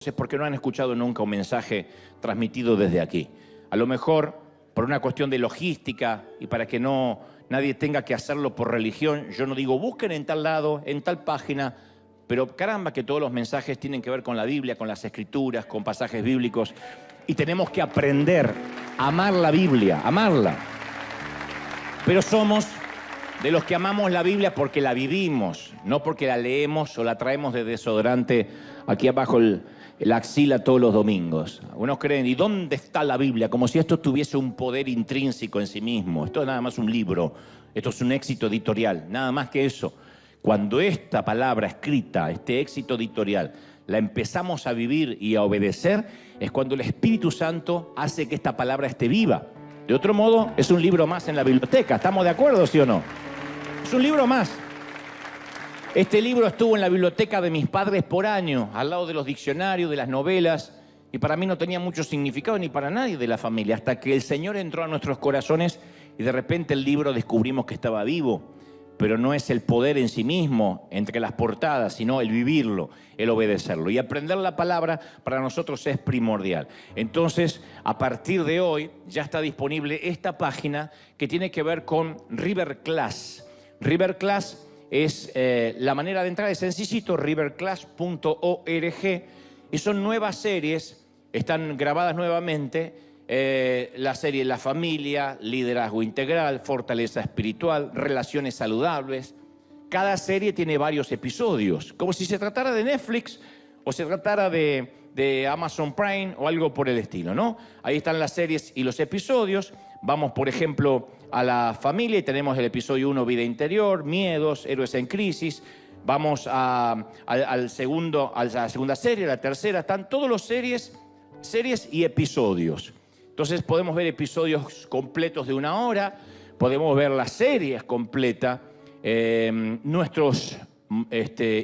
Es porque no han escuchado nunca un mensaje transmitido desde aquí. A lo mejor, por una cuestión de logística y para que nadie tenga que hacerlo por religión, yo no digo busquen en tal lado, en tal página, pero caramba que todos los mensajes tienen que ver con la Biblia, con las Escrituras, con pasajes bíblicos, y tenemos que aprender a amar la Biblia, amarla. Pero somos de los que amamos la Biblia porque la vivimos, no porque la leemos o la traemos de desodorante aquí abajo la axila todos los domingos. Algunos creen, ¿y dónde está la Biblia? Como si esto tuviese un poder intrínseco en sí mismo. Esto es nada más un libro, esto es un éxito editorial, nada más que eso. Cuando esta palabra escrita, este éxito editorial, la empezamos a vivir y a obedecer, es cuando el Espíritu Santo hace que esta palabra esté viva. De otro modo, es un libro más en la biblioteca. ¿Estamos de acuerdo, sí o no? Es un libro más. Este libro estuvo en la biblioteca de mis padres por años, al lado de los diccionarios, de las novelas, y para mí no tenía mucho significado ni para nadie de la familia, hasta que el Señor entró a nuestros corazones y de repente el libro descubrimos que estaba vivo. Pero no es el poder en sí mismo, entre las portadas, sino el vivirlo, el obedecerlo. Y aprender la palabra para nosotros es primordial. Entonces, a partir de hoy, ya está disponible esta página que tiene que ver con River Class. River Class es la manera de entrar, es sencillito, riverclass.org, y son nuevas series, están grabadas nuevamente. La serie La Familia, Liderazgo Integral, Fortaleza Espiritual, Relaciones Saludables. Cada serie tiene varios episodios, como si se tratara de Netflix o se tratara de Amazon Prime o algo por el estilo, ¿no? Ahí están las series y los episodios. Vamos, por ejemplo, a La Familia y tenemos el episodio 1, Vida Interior, Miedos, Héroes en Crisis. Vamos a la segunda serie, la tercera. Están todos los series y episodios. Entonces podemos ver episodios completos de 1 hora, podemos ver las series completas, nuestros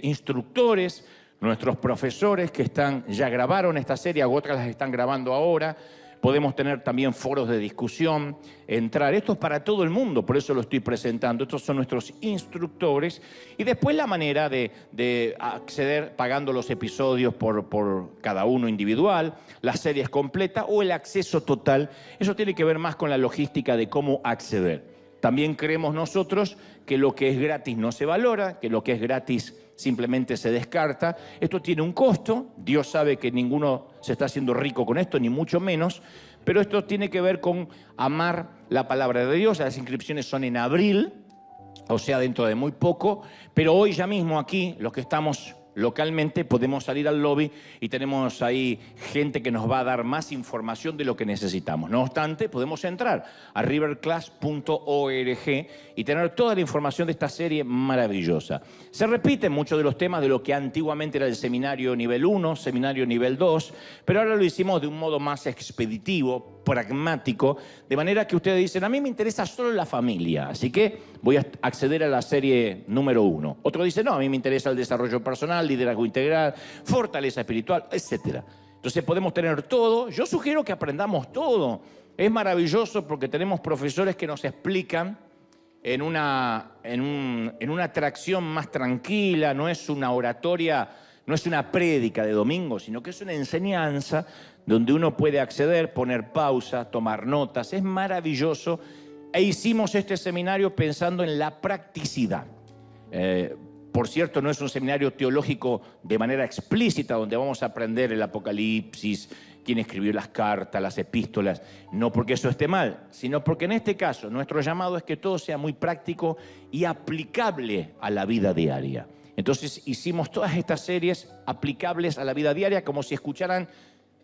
instructores, nuestros profesores que ya grabaron esta serie, otras las están grabando ahora. Podemos tener también foros de discusión, entrar. Esto es para todo el mundo, por eso lo estoy presentando. Estos son nuestros instructores. Y después la manera de acceder pagando los episodios por cada uno individual, las series completas o el acceso total. Eso tiene que ver más con la logística de cómo acceder. También creemos nosotros que lo que es gratis no se valora, que lo que es gratis simplemente se descarta. Esto tiene un costo, Dios sabe que ninguno se está haciendo rico con esto, ni mucho menos, pero esto tiene que ver con amar la palabra de Dios. Las inscripciones son en abril, o sea, dentro de muy poco, pero hoy ya mismo aquí, los que estamos localmente, podemos salir al lobby y tenemos ahí gente que nos va a dar más información de lo que necesitamos. No obstante, podemos entrar a riverclass.org y tener toda la información de esta serie maravillosa. Se repiten muchos de los temas de lo que antiguamente era el seminario nivel 1, seminario nivel 2, pero ahora lo hicimos de un modo más expeditivo, pragmático, de manera que ustedes dicen, a mí me interesa solo la familia, así que voy a acceder a la serie número 1. Otro dice, no, a mí me interesa el desarrollo personal, liderazgo integral, fortaleza espiritual, etc. Entonces podemos tener todo. Yo sugiero que aprendamos todo. Es maravilloso porque tenemos profesores que nos explican en una atracción más tranquila, no es una oratoria, no es una prédica de domingo, sino que es una enseñanza donde uno puede acceder, poner pausa, tomar notas. Es maravilloso. E hicimos este seminario pensando en la practicidad. Por cierto, no es un seminario teológico de manera explícita, donde vamos a aprender el Apocalipsis, quién escribió las cartas, las epístolas. No porque eso esté mal, sino porque en este caso nuestro llamado es que todo sea muy práctico y aplicable a la vida diaria. Entonces hicimos todas estas series aplicables a la vida diaria como si escucharan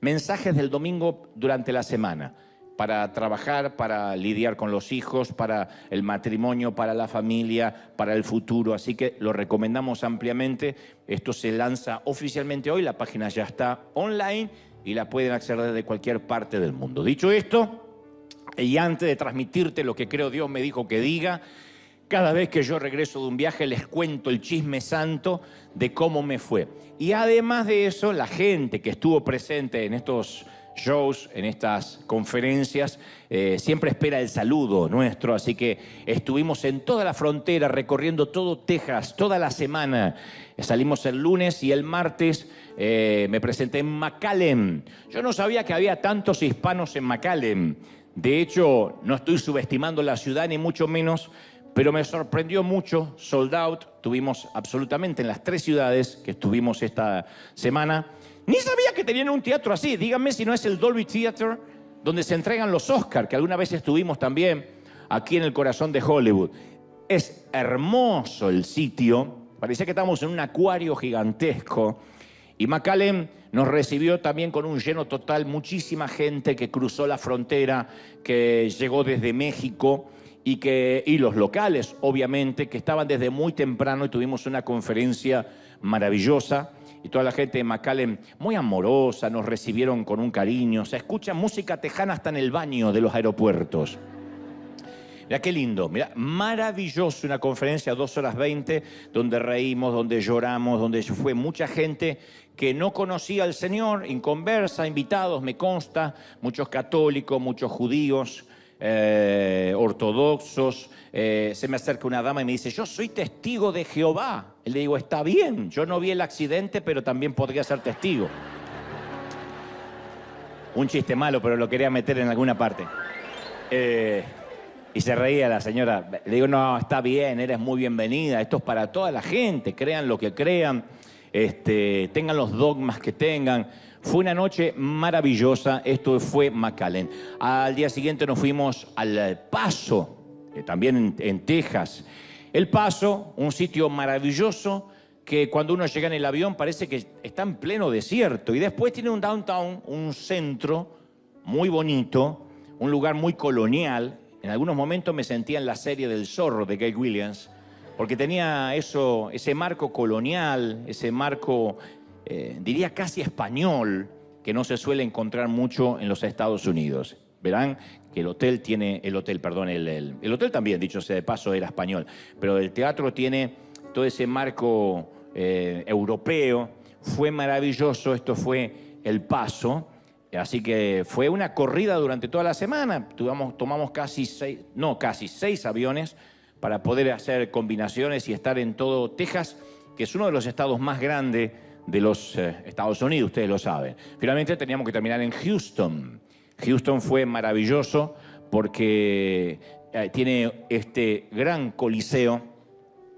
mensajes del domingo durante la semana, para trabajar, para lidiar con los hijos, para el matrimonio, para la familia, para el futuro. Así que lo recomendamos ampliamente. Esto se lanza oficialmente hoy, la página ya está online y la pueden acceder desde cualquier parte del mundo. Dicho esto, y antes de transmitirte lo que creo Dios me dijo que diga, Cada vez que yo regreso de un viaje les cuento el chisme santo de cómo me fue. Y además de eso, la gente que estuvo presente en estos shows, en estas conferencias, siempre espera el saludo nuestro, así que estuvimos en toda la frontera, recorriendo todo Texas, toda la semana. Salimos el lunes y el martes me presenté en McAllen. Yo no sabía que había tantos hispanos en McAllen. De hecho, no estoy subestimando la ciudad, ni mucho menos, pero me sorprendió mucho, sold out. Tuvimos absolutamente en las 3 ciudades que estuvimos esta semana. Ni sabía que tenían un teatro así. Díganme si no es el Dolby Theater, donde se entregan los Oscars, que alguna vez estuvimos también aquí en el corazón de Hollywood. Es hermoso el sitio. Parecía que estábamos en un acuario gigantesco. Y McAllen nos recibió también con un lleno total. Muchísima gente que cruzó la frontera, que llegó desde México y los locales, obviamente, que estaban desde muy temprano y tuvimos una conferencia maravillosa. Y toda la gente de McAllen, muy amorosa, nos recibieron con un cariño. Se escucha música tejana hasta en el baño de los aeropuertos. Mira qué lindo, mira, maravilloso, una conferencia 2 horas 20, donde reímos, donde lloramos, donde fue mucha gente que no conocía al Señor, inconversa, invitados, me consta, muchos católicos, muchos judíos, ortodoxos. Se me acerca una dama y me dice, yo soy testigo de Jehová. Y le digo, está bien, yo no vi el accidente, pero también podría ser testigo. Un chiste malo, pero lo quería meter en alguna parte. Y se reía la señora. Le digo, no, está bien, eres muy bienvenida. Esto es para toda la gente, crean lo que crean, tengan los dogmas que tengan. Fue una noche maravillosa. Esto fue McAllen. Al día siguiente nos fuimos al Paso, también en Texas. El Paso, un sitio maravilloso que cuando uno llega en el avión parece que está en pleno desierto. Y después tiene un downtown, un centro muy bonito, un lugar muy colonial. En algunos momentos me sentía en la serie del Zorro de Gay Williams, porque tenía eso, ese marco colonial, ese marco, diría casi español, que no se suele encontrar mucho en los Estados Unidos. Verán que el hotel también, dicho sea de paso, era español, pero el teatro tiene todo ese marco europeo. Fue maravilloso, esto fue El Paso. Así que fue una corrida durante toda la semana. Tomamos casi 6 aviones para poder hacer combinaciones y estar en todo Texas, que es uno de los estados más grandes de los Estados Unidos, ustedes lo saben. Finalmente teníamos que terminar en Houston. Houston fue maravilloso porque tiene este gran coliseo,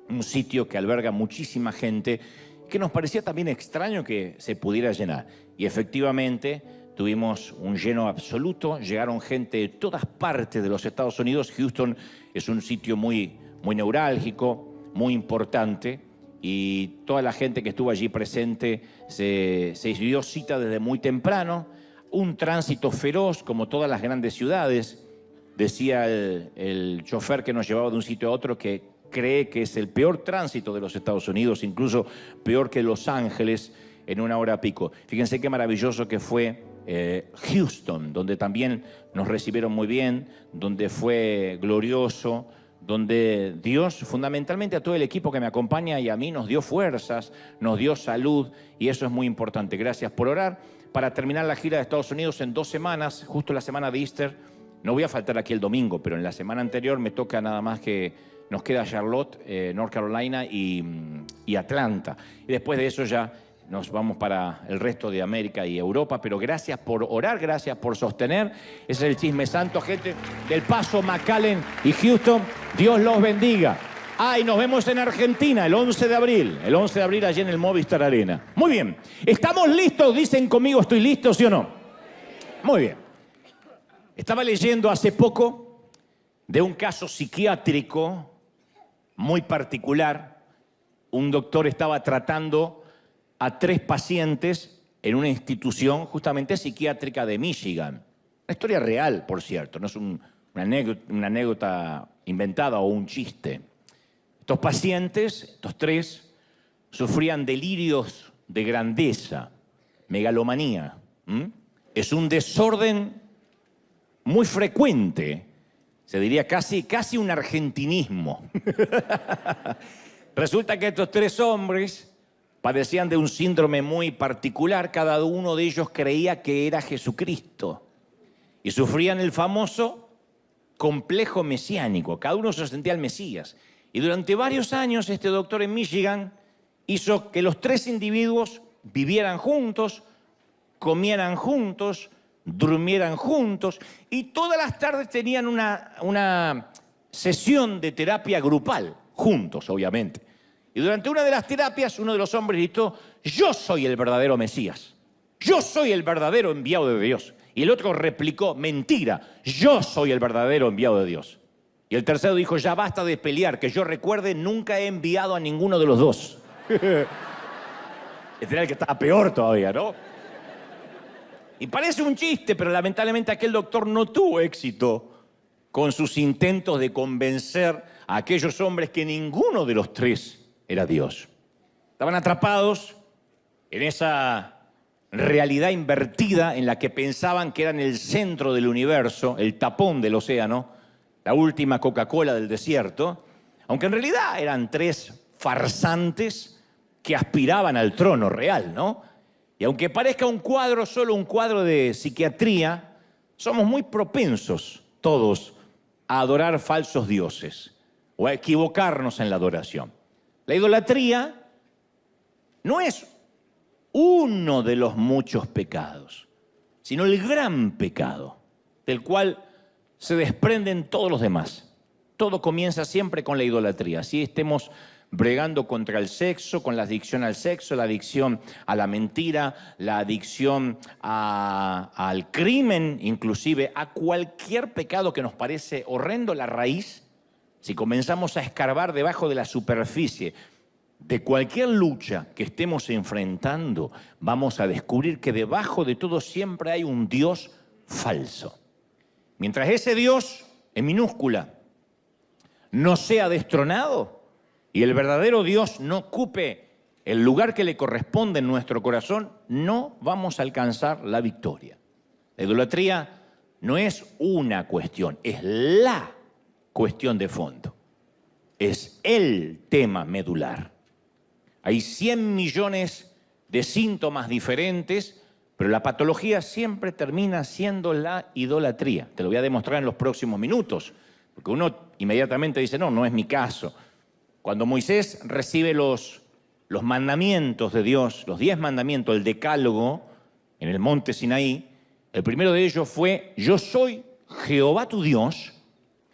un sitio que alberga muchísima gente, que nos parecía también extraño que se pudiera llenar. Y efectivamente tuvimos un lleno absoluto, llegaron gente de todas partes de los Estados Unidos. Houston es un sitio muy neurálgico, muy importante, y toda la gente que estuvo allí presente se dio cita desde muy temprano. Un tránsito feroz, como todas las grandes ciudades. Decía el chofer que nos llevaba de un sitio a otro que cree que es el peor tránsito de los Estados Unidos, incluso peor que Los Ángeles en una hora pico. Fíjense qué maravilloso que fue Houston, donde también nos recibieron muy bien, donde fue glorioso, donde Dios, fundamentalmente a todo el equipo que me acompaña y a mí, nos dio fuerzas, nos dio salud, y eso es muy importante. Gracias por orar. Para terminar la gira de Estados Unidos en 2 semanas, justo la semana de Easter, no voy a faltar aquí el domingo, pero en la semana anterior me toca nada más que nos queda Charlotte, North Carolina y Atlanta. Y después de eso ya nos vamos para el resto de América y Europa, pero gracias por orar, gracias por sostener. Ese es el chisme santo, gente del Paso, McAllen y Houston. Dios los bendiga. Y nos vemos en Argentina el 11 de abril. El 11 de abril allí en el Movistar Arena. Muy bien. ¿Estamos listos? Dicen conmigo, ¿estoy listo, sí o no? Muy bien. Estaba leyendo hace poco de un caso psiquiátrico muy particular. Un doctor estaba tratando a 3 pacientes en una institución justamente psiquiátrica de Michigan. Una historia real, por cierto, no es una anécdota inventada o un chiste. Estos pacientes, estos 3, sufrían delirios de grandeza, megalomanía. Es un desorden muy frecuente Se diría casi un argentinismo. Resulta que estos tres hombres padecían de un síndrome muy particular. Cada uno de ellos creía que era Jesucristo y sufrían el famoso complejo mesiánico. Cada uno se sentía el Mesías. Y durante varios años este doctor en Michigan hizo que los tres individuos vivieran juntos, comieran juntos, durmieran juntos y todas las tardes tenían una sesión de terapia grupal, juntos obviamente. Y durante una de las terapias uno de los hombres gritó: yo soy el verdadero Mesías, yo soy el verdadero enviado de Dios. Y el otro replicó: mentira, yo soy el verdadero enviado de Dios. Y el tercero dijo: ya basta de pelear, que yo recuerde nunca he enviado a ninguno de los dos. Este era el que estaba peor todavía, ¿no? Y parece un chiste, pero lamentablemente aquel doctor no tuvo éxito con sus intentos de convencer a aquellos hombres que ninguno de los tres era Dios. Estaban atrapados en esa realidad invertida en la que pensaban que eran el centro del universo, el tapón del océano, la última Coca-Cola del desierto, aunque en realidad eran tres farsantes que aspiraban al trono real, ¿no? Y aunque parezca un cuadro, solo un cuadro de psiquiatría, somos muy propensos todos a adorar falsos dioses o a equivocarnos en la adoración. La idolatría no es uno de los muchos pecados, sino el gran pecado, del cual se desprenden todos los demás. Todo comienza siempre con la idolatría. Así estemos bregando contra el sexo, con la adicción al sexo, la adicción a la mentira, la adicción al crimen, inclusive a cualquier pecado que nos parece horrendo, la raíz, si comenzamos a escarbar debajo de la superficie de cualquier lucha que estemos enfrentando, vamos a descubrir que debajo de todo siempre hay un Dios falso. Mientras ese Dios, en minúscula, no sea destronado y el verdadero Dios no ocupe el lugar que le corresponde en nuestro corazón, no vamos a alcanzar la victoria. La idolatría no es una cuestión, es la cuestión de fondo. Es el tema medular. Hay 100 millones de síntomas diferentes, pero la patología siempre termina siendo la idolatría. Te lo voy a demostrar en los próximos minutos, porque uno inmediatamente dice: no, no es mi caso. Cuando Moisés recibe los mandamientos de Dios, los 10 mandamientos, el decálogo, en el monte Sinaí, el primero de ellos fue: yo soy Jehová tu Dios,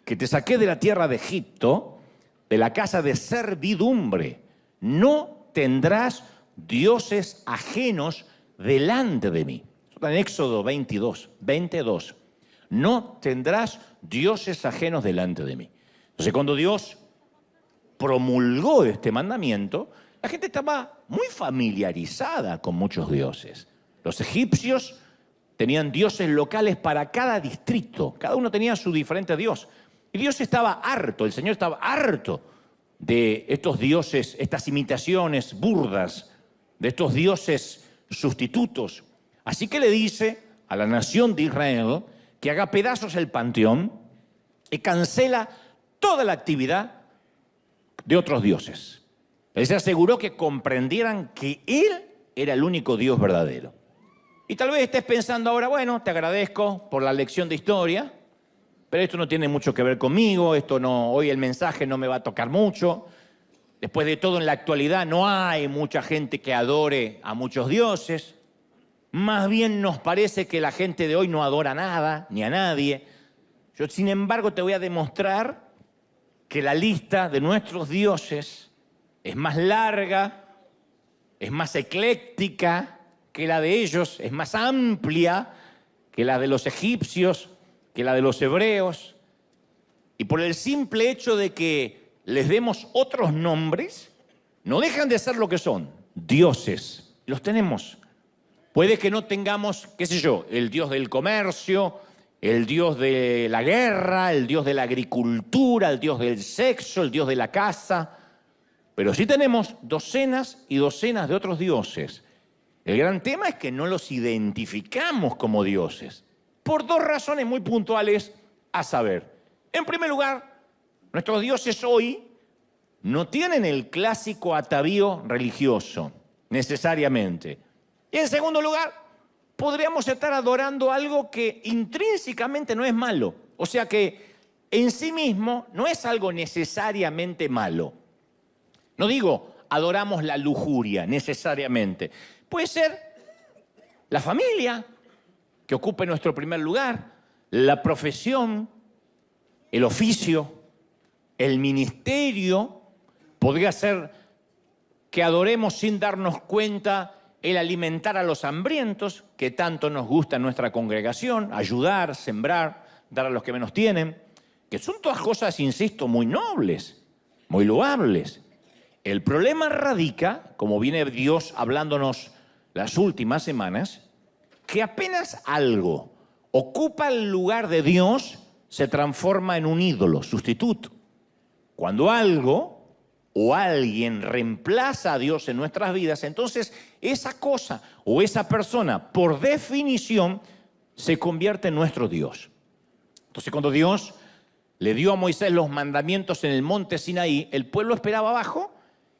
que te saqué de la tierra de Egipto, de la casa de servidumbre. No tendrás dioses ajenos delante de mí. En Éxodo 22. No tendrás dioses ajenos delante de mí. Entonces, cuando Dios promulgó este mandamiento, la gente estaba muy familiarizada con muchos dioses. Los egipcios tenían dioses locales para cada distrito. Cada uno tenía su diferente dios. Y Dios estaba harto, el Señor estaba harto de estos dioses, estas imitaciones burdas, de estos dioses sustitutos. Así que le dice a la nación de Israel que haga pedazos el panteón y cancela toda la actividad de otros dioses. Él se aseguró que comprendieran que Él era el único Dios verdadero. Y tal vez estés pensando ahora: bueno, te agradezco por la lección de historia, pero esto no tiene mucho que ver conmigo, hoy el mensaje no me va a tocar mucho. Después de todo, en la actualidad no hay mucha gente que adore a muchos dioses. Más bien nos parece que la gente de hoy no adora nada, ni a nadie. Yo, sin embargo, te voy a demostrar que la lista de nuestros dioses es más larga, es más ecléctica que la de ellos, es más amplia que la de los egipcios, que la de los hebreos. Y por el simple hecho de que les demos otros nombres, no dejan de ser lo que son, dioses. Los tenemos. Puede que no tengamos, qué sé yo, el dios del comercio, el dios de la guerra, el dios de la agricultura, el dios del sexo, el dios de la caza, pero sí tenemos docenas y docenas de otros dioses. El gran tema es que no los identificamos como dioses, por dos razones muy puntuales, a saber, En primer lugar, nuestros dioses hoy no tienen el clásico atavío religioso, necesariamente. Y en segundo lugar, podríamos estar adorando algo que intrínsecamente no es malo. O sea que en sí mismo no es algo necesariamente malo. No digo adoramos la lujuria necesariamente. Puede ser la familia, que ocupe nuestro primer lugar, la profesión, el oficio, el ministerio. Podría ser que adoremos sin darnos cuenta el alimentar a los hambrientos, que tanto nos gusta en nuestra congregación, ayudar, sembrar, dar a los que menos tienen, que son todas cosas, insisto, muy nobles, muy loables. El problema radica, como viene Dios hablándonos las últimas semanas, que apenas algo ocupa el lugar de Dios, se transforma en un ídolo, sustituto. Cuando algo o alguien reemplaza a Dios en nuestras vidas, entonces esa cosa o esa persona, por definición, se convierte en nuestro Dios. Entonces, cuando Dios le dio a Moisés los mandamientos en el monte Sinaí, el pueblo esperaba abajo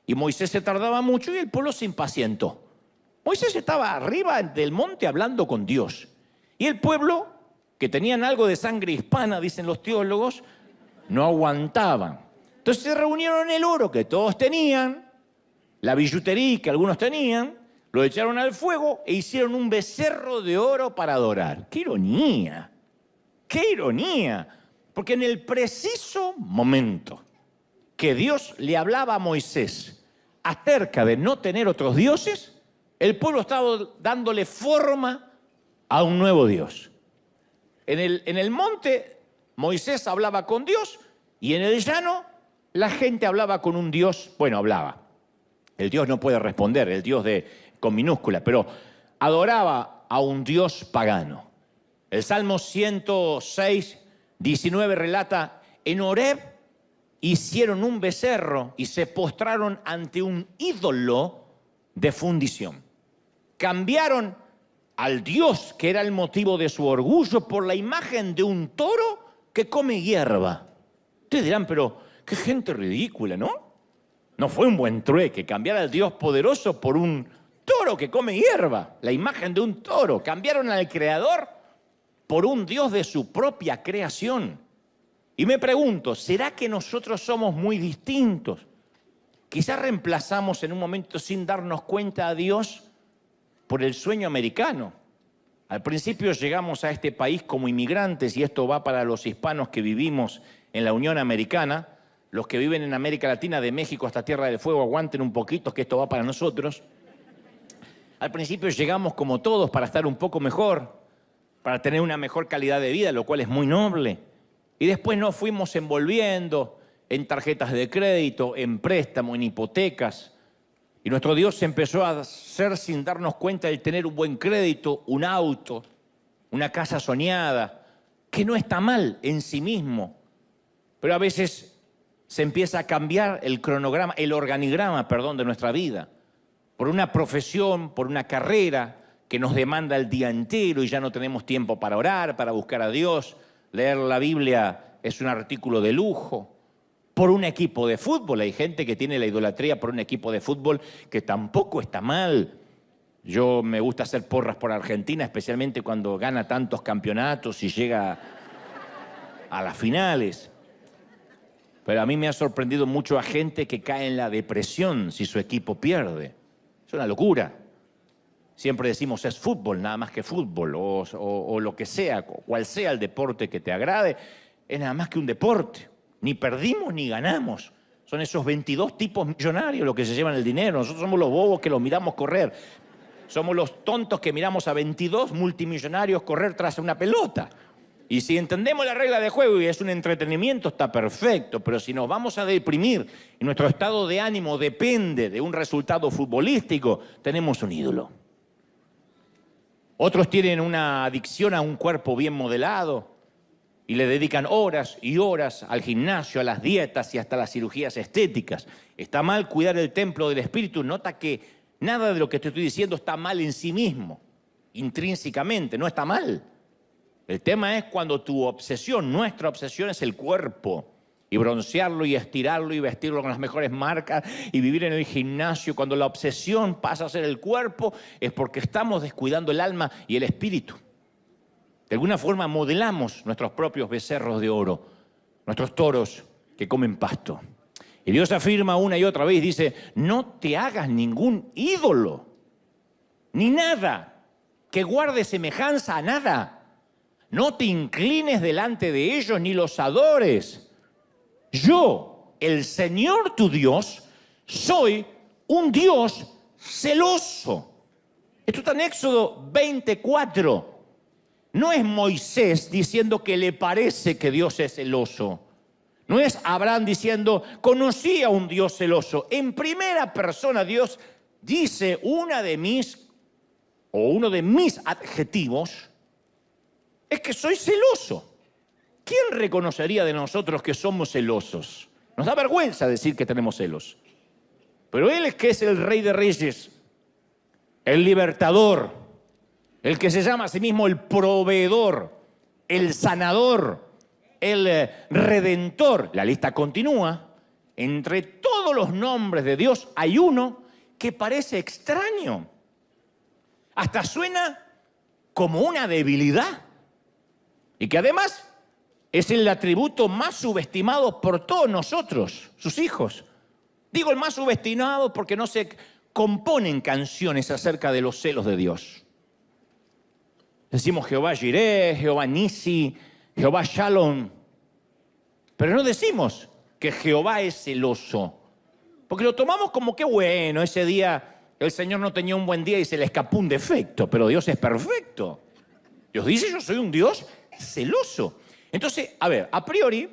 y Moisés se tardaba mucho y el pueblo se impacientó. Moisés estaba arriba del monte hablando con Dios. Y el pueblo, que tenían algo de sangre hispana, dicen los teólogos, no aguantaban. Entonces se reunieron el oro que todos tenían, la billutería que algunos tenían, lo echaron al fuego e hicieron un becerro de oro para adorar. ¡Qué ironía! ¡Qué ironía! Porque en el preciso momento que Dios le hablaba a Moisés acerca de no tener otros dioses, el pueblo estaba dándole forma a un nuevo Dios. En el monte Moisés hablaba con Dios y en el llano la gente hablaba con un Dios, bueno, hablaba. El Dios no puede responder, el Dios con minúscula, pero adoraba a un Dios pagano. El Salmo 106, 19 relata, en Horeb hicieron un becerro y se postraron ante un ídolo de fundición. Cambiaron al Dios que era el motivo de su orgullo por la imagen de un toro que come hierba. Ustedes dirán, pero qué gente ridícula, ¿no? No fue un buen trueque cambiar al Dios poderoso por un toro que come hierba, la imagen de un toro. Cambiaron al Creador por un Dios de su propia creación. Y me pregunto, ¿será que nosotros somos muy distintos? Quizás reemplazamos en un momento sin darnos cuenta a Dios por el sueño americano. Al principio llegamos a este país como inmigrantes, y esto va para los hispanos que vivimos en la Unión Americana. Los que viven en América Latina, de México hasta Tierra del Fuego, aguanten un poquito que esto va para nosotros. Al principio llegamos como todos para estar un poco mejor, para tener una mejor calidad de vida, lo cual es muy noble. Y después nos fuimos envolviendo en tarjetas de crédito, en préstamo, en hipotecas. Y nuestro Dios se empezó a hacer sin darnos cuenta el tener un buen crédito, un auto, una casa soñada, que no está mal en sí mismo. Pero a veces se empieza a cambiar el organigrama de nuestra vida, por una profesión, por una carrera que nos demanda el día entero y ya no tenemos tiempo para orar, para buscar a Dios. Leer la Biblia es un artículo de lujo. Por un equipo de fútbol, hay gente que tiene la idolatría por un equipo de fútbol que tampoco está mal. Yo me gusta hacer porras por Argentina, especialmente cuando gana tantos campeonatos y llega a las finales. Pero a mí me ha sorprendido mucho a gente que cae en la depresión si su equipo pierde. Es una locura. Siempre decimos es fútbol, nada más que fútbol, o lo que sea, cual sea el deporte que te agrade, es nada más que un deporte. Ni perdimos ni ganamos. Son esos 22 tipos millonarios los que se llevan el dinero. Nosotros somos los bobos que los miramos correr. Somos los tontos que miramos a 22 multimillonarios correr tras una pelota. Y si entendemos la regla de juego y es un entretenimiento, está perfecto. Pero si nos vamos a deprimir y nuestro estado de ánimo depende de un resultado futbolístico, tenemos un ídolo. Otros tienen una adicción a un cuerpo bien modelado y le dedican horas y horas al gimnasio, a las dietas y hasta las cirugías estéticas. Está mal cuidar el templo del espíritu. Nota que nada de lo que te estoy diciendo está mal en sí mismo, intrínsecamente, no está mal. El tema es cuando tu obsesión, nuestra obsesión es el cuerpo. Y broncearlo y estirarlo y vestirlo con las mejores marcas y vivir en el gimnasio. Cuando la obsesión pasa a ser el cuerpo es porque estamos descuidando el alma y el espíritu. De alguna forma modelamos nuestros propios becerros de oro, nuestros toros que comen pasto. Y Dios afirma una y otra vez, dice, no te hagas ningún ídolo, ni nada que guarde semejanza a nada. No te inclines delante de ellos ni los adores. Yo, el Señor tu Dios, soy un Dios celoso. Esto está en Éxodo 24. No es Moisés diciendo que le parece que Dios es celoso. No es Abraham diciendo, conocí a un Dios celoso. En primera persona Dios dice uno de mis adjetivos es que soy celoso. ¿Quién reconocería de nosotros que somos celosos? Nos da vergüenza decir que tenemos celos. Pero Él es que es el Rey de Reyes, el libertador, el que se llama a sí mismo el proveedor, el sanador, el redentor. La lista continúa. Entre todos los nombres de Dios hay uno que parece extraño. Hasta suena como una debilidad. Y que además es el atributo más subestimado por todos nosotros, sus hijos. Digo el más subestimado porque no se componen canciones acerca de los celos de Dios. Decimos Jehová Jireh, Jehová Nisi, Jehová Shalom. Pero no decimos que Jehová es celoso. Porque lo tomamos como que bueno, ese día el Señor no tenía un buen día y se le escapó un defecto. Pero Dios es perfecto. Dios dice, yo soy un Dios celoso. Entonces, a ver, a priori,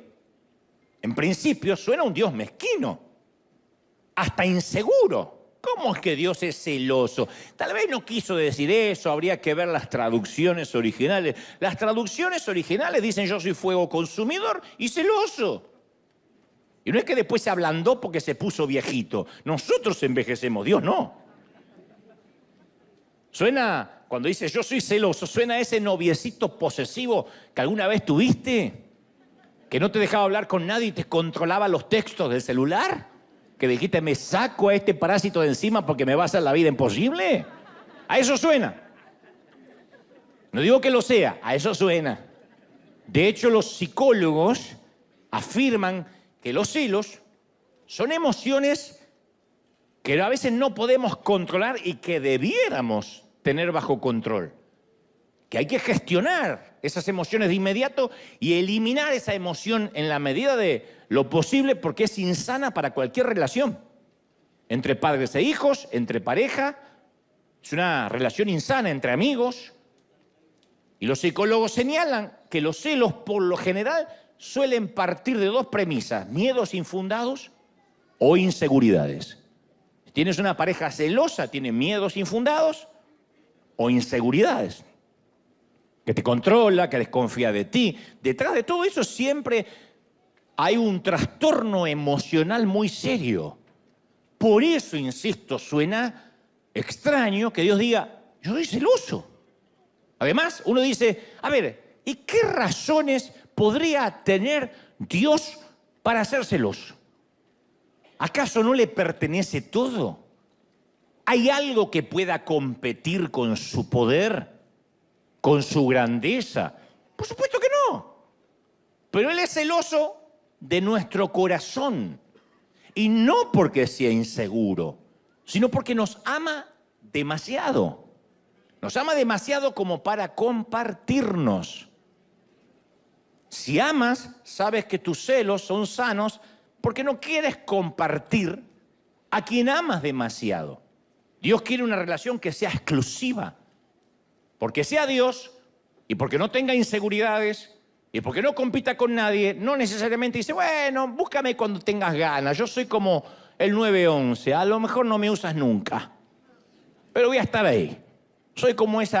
en principio, suena un Dios mezquino, hasta inseguro. ¿Cómo es que Dios es celoso? Tal vez no quiso decir eso, habría que ver las traducciones originales. Las traducciones originales dicen yo soy fuego consumidor y celoso. Y no es que después se ablandó porque se puso viejito. Nosotros envejecemos, Dios no. Suena... Cuando dices yo soy celoso, suena a ese noviecito posesivo que alguna vez tuviste, que no te dejaba hablar con nadie y te controlaba los textos del celular, que dijiste me saco a este parásito de encima porque me va a hacer la vida imposible. A eso suena. No digo que lo sea, a eso suena. De hecho, los psicólogos afirman que los celos son emociones que a veces no podemos controlar y que debiéramos tener bajo control, que hay que gestionar esas emociones de inmediato y eliminar esa emoción en la medida de lo posible porque es insana para cualquier relación, entre padres e hijos, entre pareja, es una relación insana entre amigos. Y los psicólogos señalan que los celos por lo general suelen partir de dos premisas, miedos infundados o inseguridades. Si tienes una pareja celosa, tiene miedos infundados o inseguridades, que te controla, que desconfía de ti. Detrás de todo eso siempre hay un trastorno emocional muy serio. Por eso, insisto, suena extraño que Dios diga, yo soy celoso. Además, uno dice, a ver, ¿y qué razones podría tener Dios para ser celoso? ¿Acaso no le pertenece todo? ¿Hay algo que pueda competir con su poder, con su grandeza? Por supuesto que no. Pero Él es celoso de nuestro corazón. Y no porque sea inseguro, sino porque nos ama demasiado. Nos ama demasiado como para compartirnos. Si amas, sabes que tus celos son sanos porque no quieres compartir a quien amas demasiado. Dios quiere una relación que sea exclusiva, porque sea Dios y porque no tenga inseguridades y porque no compita con nadie, no necesariamente dice, bueno, búscame cuando tengas ganas, yo soy como el 911, a lo mejor no me usas nunca, pero voy a estar ahí. Soy como ese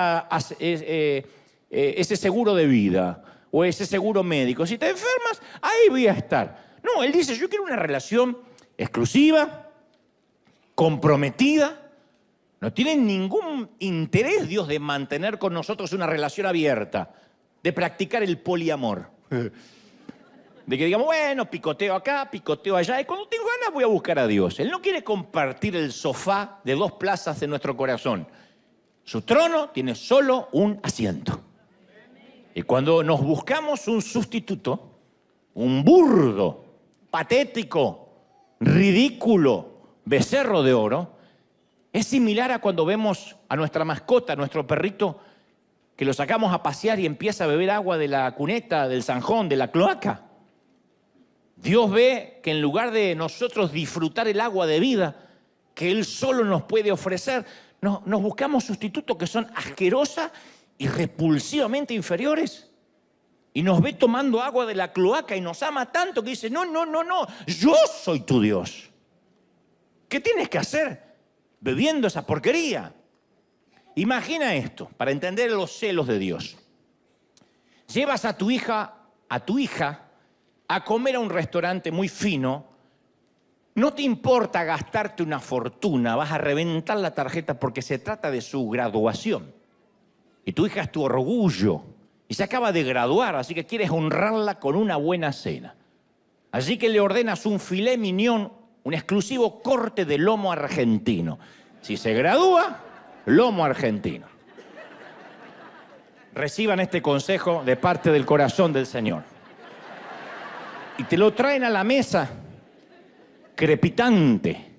seguro de vida o ese seguro médico. Si te enfermas, ahí voy a estar. No, Él dice, yo quiero una relación exclusiva, comprometida. No tiene ningún interés Dios de mantener con nosotros una relación abierta. de practicar el poliamor. De que digamos, bueno, picoteo acá, picoteo allá, y cuando tengo ganas voy a buscar a Dios. Él no quiere compartir el sofá de 2 plazas de nuestro corazón. Su trono tiene solo un asiento. Y cuando nos buscamos un sustituto, un burdo, patético, ridículo, becerro de oro, es similar a cuando vemos a nuestra mascota, a nuestro perrito, que lo sacamos a pasear y empieza a beber agua de la cuneta, del zanjón, de la cloaca. Dios ve que en lugar de nosotros disfrutar el agua de vida que Él solo nos puede ofrecer, nos buscamos sustitutos que son asquerosas y repulsivamente inferiores. Y nos ve tomando agua de la cloaca y nos ama tanto que dice, no, yo soy tu Dios. ¿Qué tienes que hacer bebiendo esa porquería? Imagina esto, para entender los celos de Dios. Llevas a tu hija a comer a un restaurante muy fino, no te importa gastarte una fortuna, vas a reventar la tarjeta porque se trata de su graduación. Y tu hija es tu orgullo y se acaba de graduar, así que quieres honrarla con una buena cena. Así que le ordenas un filet mignon, un exclusivo corte de lomo argentino. Si se gradúa, lomo argentino. Reciban este consejo de parte del corazón del Señor. Y te lo traen a la mesa, crepitante,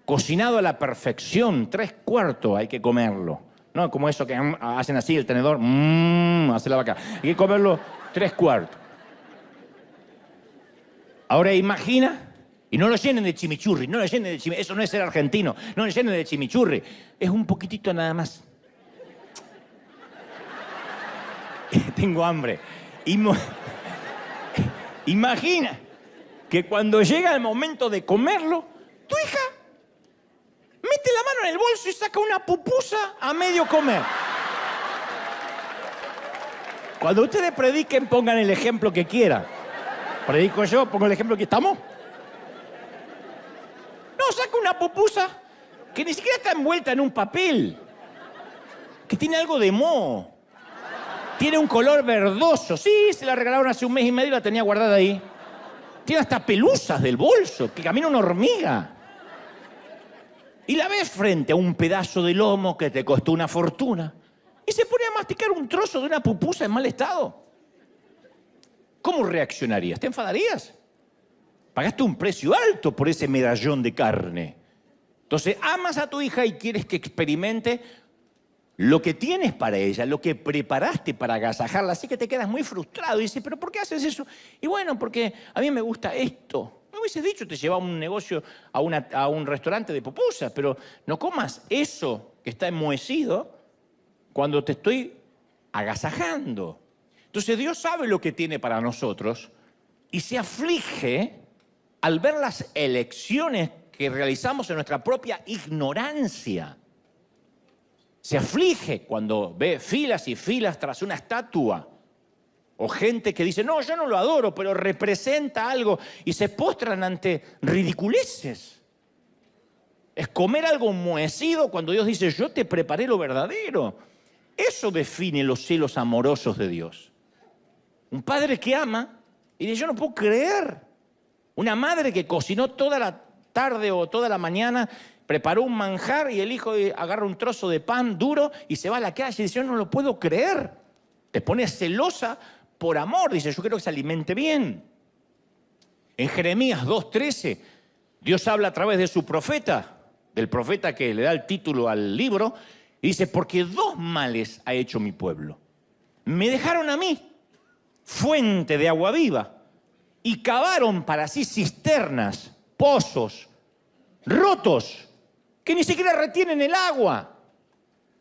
cocinado a la perfección, 3/4 hay que comerlo. No como eso que hacen así el tenedor, hace la vaca. Hay que comerlo 3/4. Ahora imagina, y no lo llenen de chimichurri, no lo llenen de chimichurri, eso no es ser argentino, no lo llenen de chimichurri, es un poquitito nada más. Tengo hambre. Imagina que cuando llega el momento de comerlo, tu hija mete la mano en el bolso y saca una pupusa a medio comer. Cuando ustedes prediquen, pongan el ejemplo que quieran. Predico yo, pongo el ejemplo que estamos. No, saca una pupusa que ni siquiera está envuelta en un papel, que tiene algo de moho. Tiene un color verdoso. Sí, se la regalaron hace 1 mes y medio y la tenía guardada ahí. Tiene hasta pelusas del bolso, que camina una hormiga. Y la ves frente a un pedazo de lomo que te costó una fortuna y se pone a masticar un trozo de una pupusa en mal estado. ¿Cómo reaccionarías? ¿Te enfadarías? Pagaste un precio alto por ese medallón de carne. Entonces, amas a tu hija y quieres que experimente lo que tienes para ella, lo que preparaste para agasajarla, así que te quedas muy frustrado y dices, ¿pero por qué haces eso? Y bueno, porque a mí me gusta esto. Me hubieses dicho, te llevaba a un negocio, a un restaurante de pupusas, pero no comas eso que está enmohecido cuando te estoy agasajando. Entonces Dios sabe lo que tiene para nosotros y se aflige al ver las elecciones que realizamos en nuestra propia ignorancia. Se aflige cuando ve filas y filas tras una estatua. O gente que dice, no, yo no lo adoro, pero representa algo. Y se postran ante ridiculeces. Es comer algo enmohecido cuando Dios dice, yo te preparé lo verdadero. Eso define los celos amorosos de Dios. Un padre que ama y dice, yo no puedo creer. Una madre que cocinó toda la tarde o toda la mañana, preparó un manjar y el hijo agarra un trozo de pan duro y se va a la calle y dice, yo no lo puedo creer. Te pones celosa por amor, dice, yo quiero que se alimente bien. En Jeremías 2:13, Dios habla a través de su profeta, del profeta que le da el título al libro, y dice, porque 2 males ha hecho mi pueblo. Me dejaron a mí, fuente de agua viva, y cavaron para sí cisternas, pozos, rotos, que ni siquiera retienen el agua.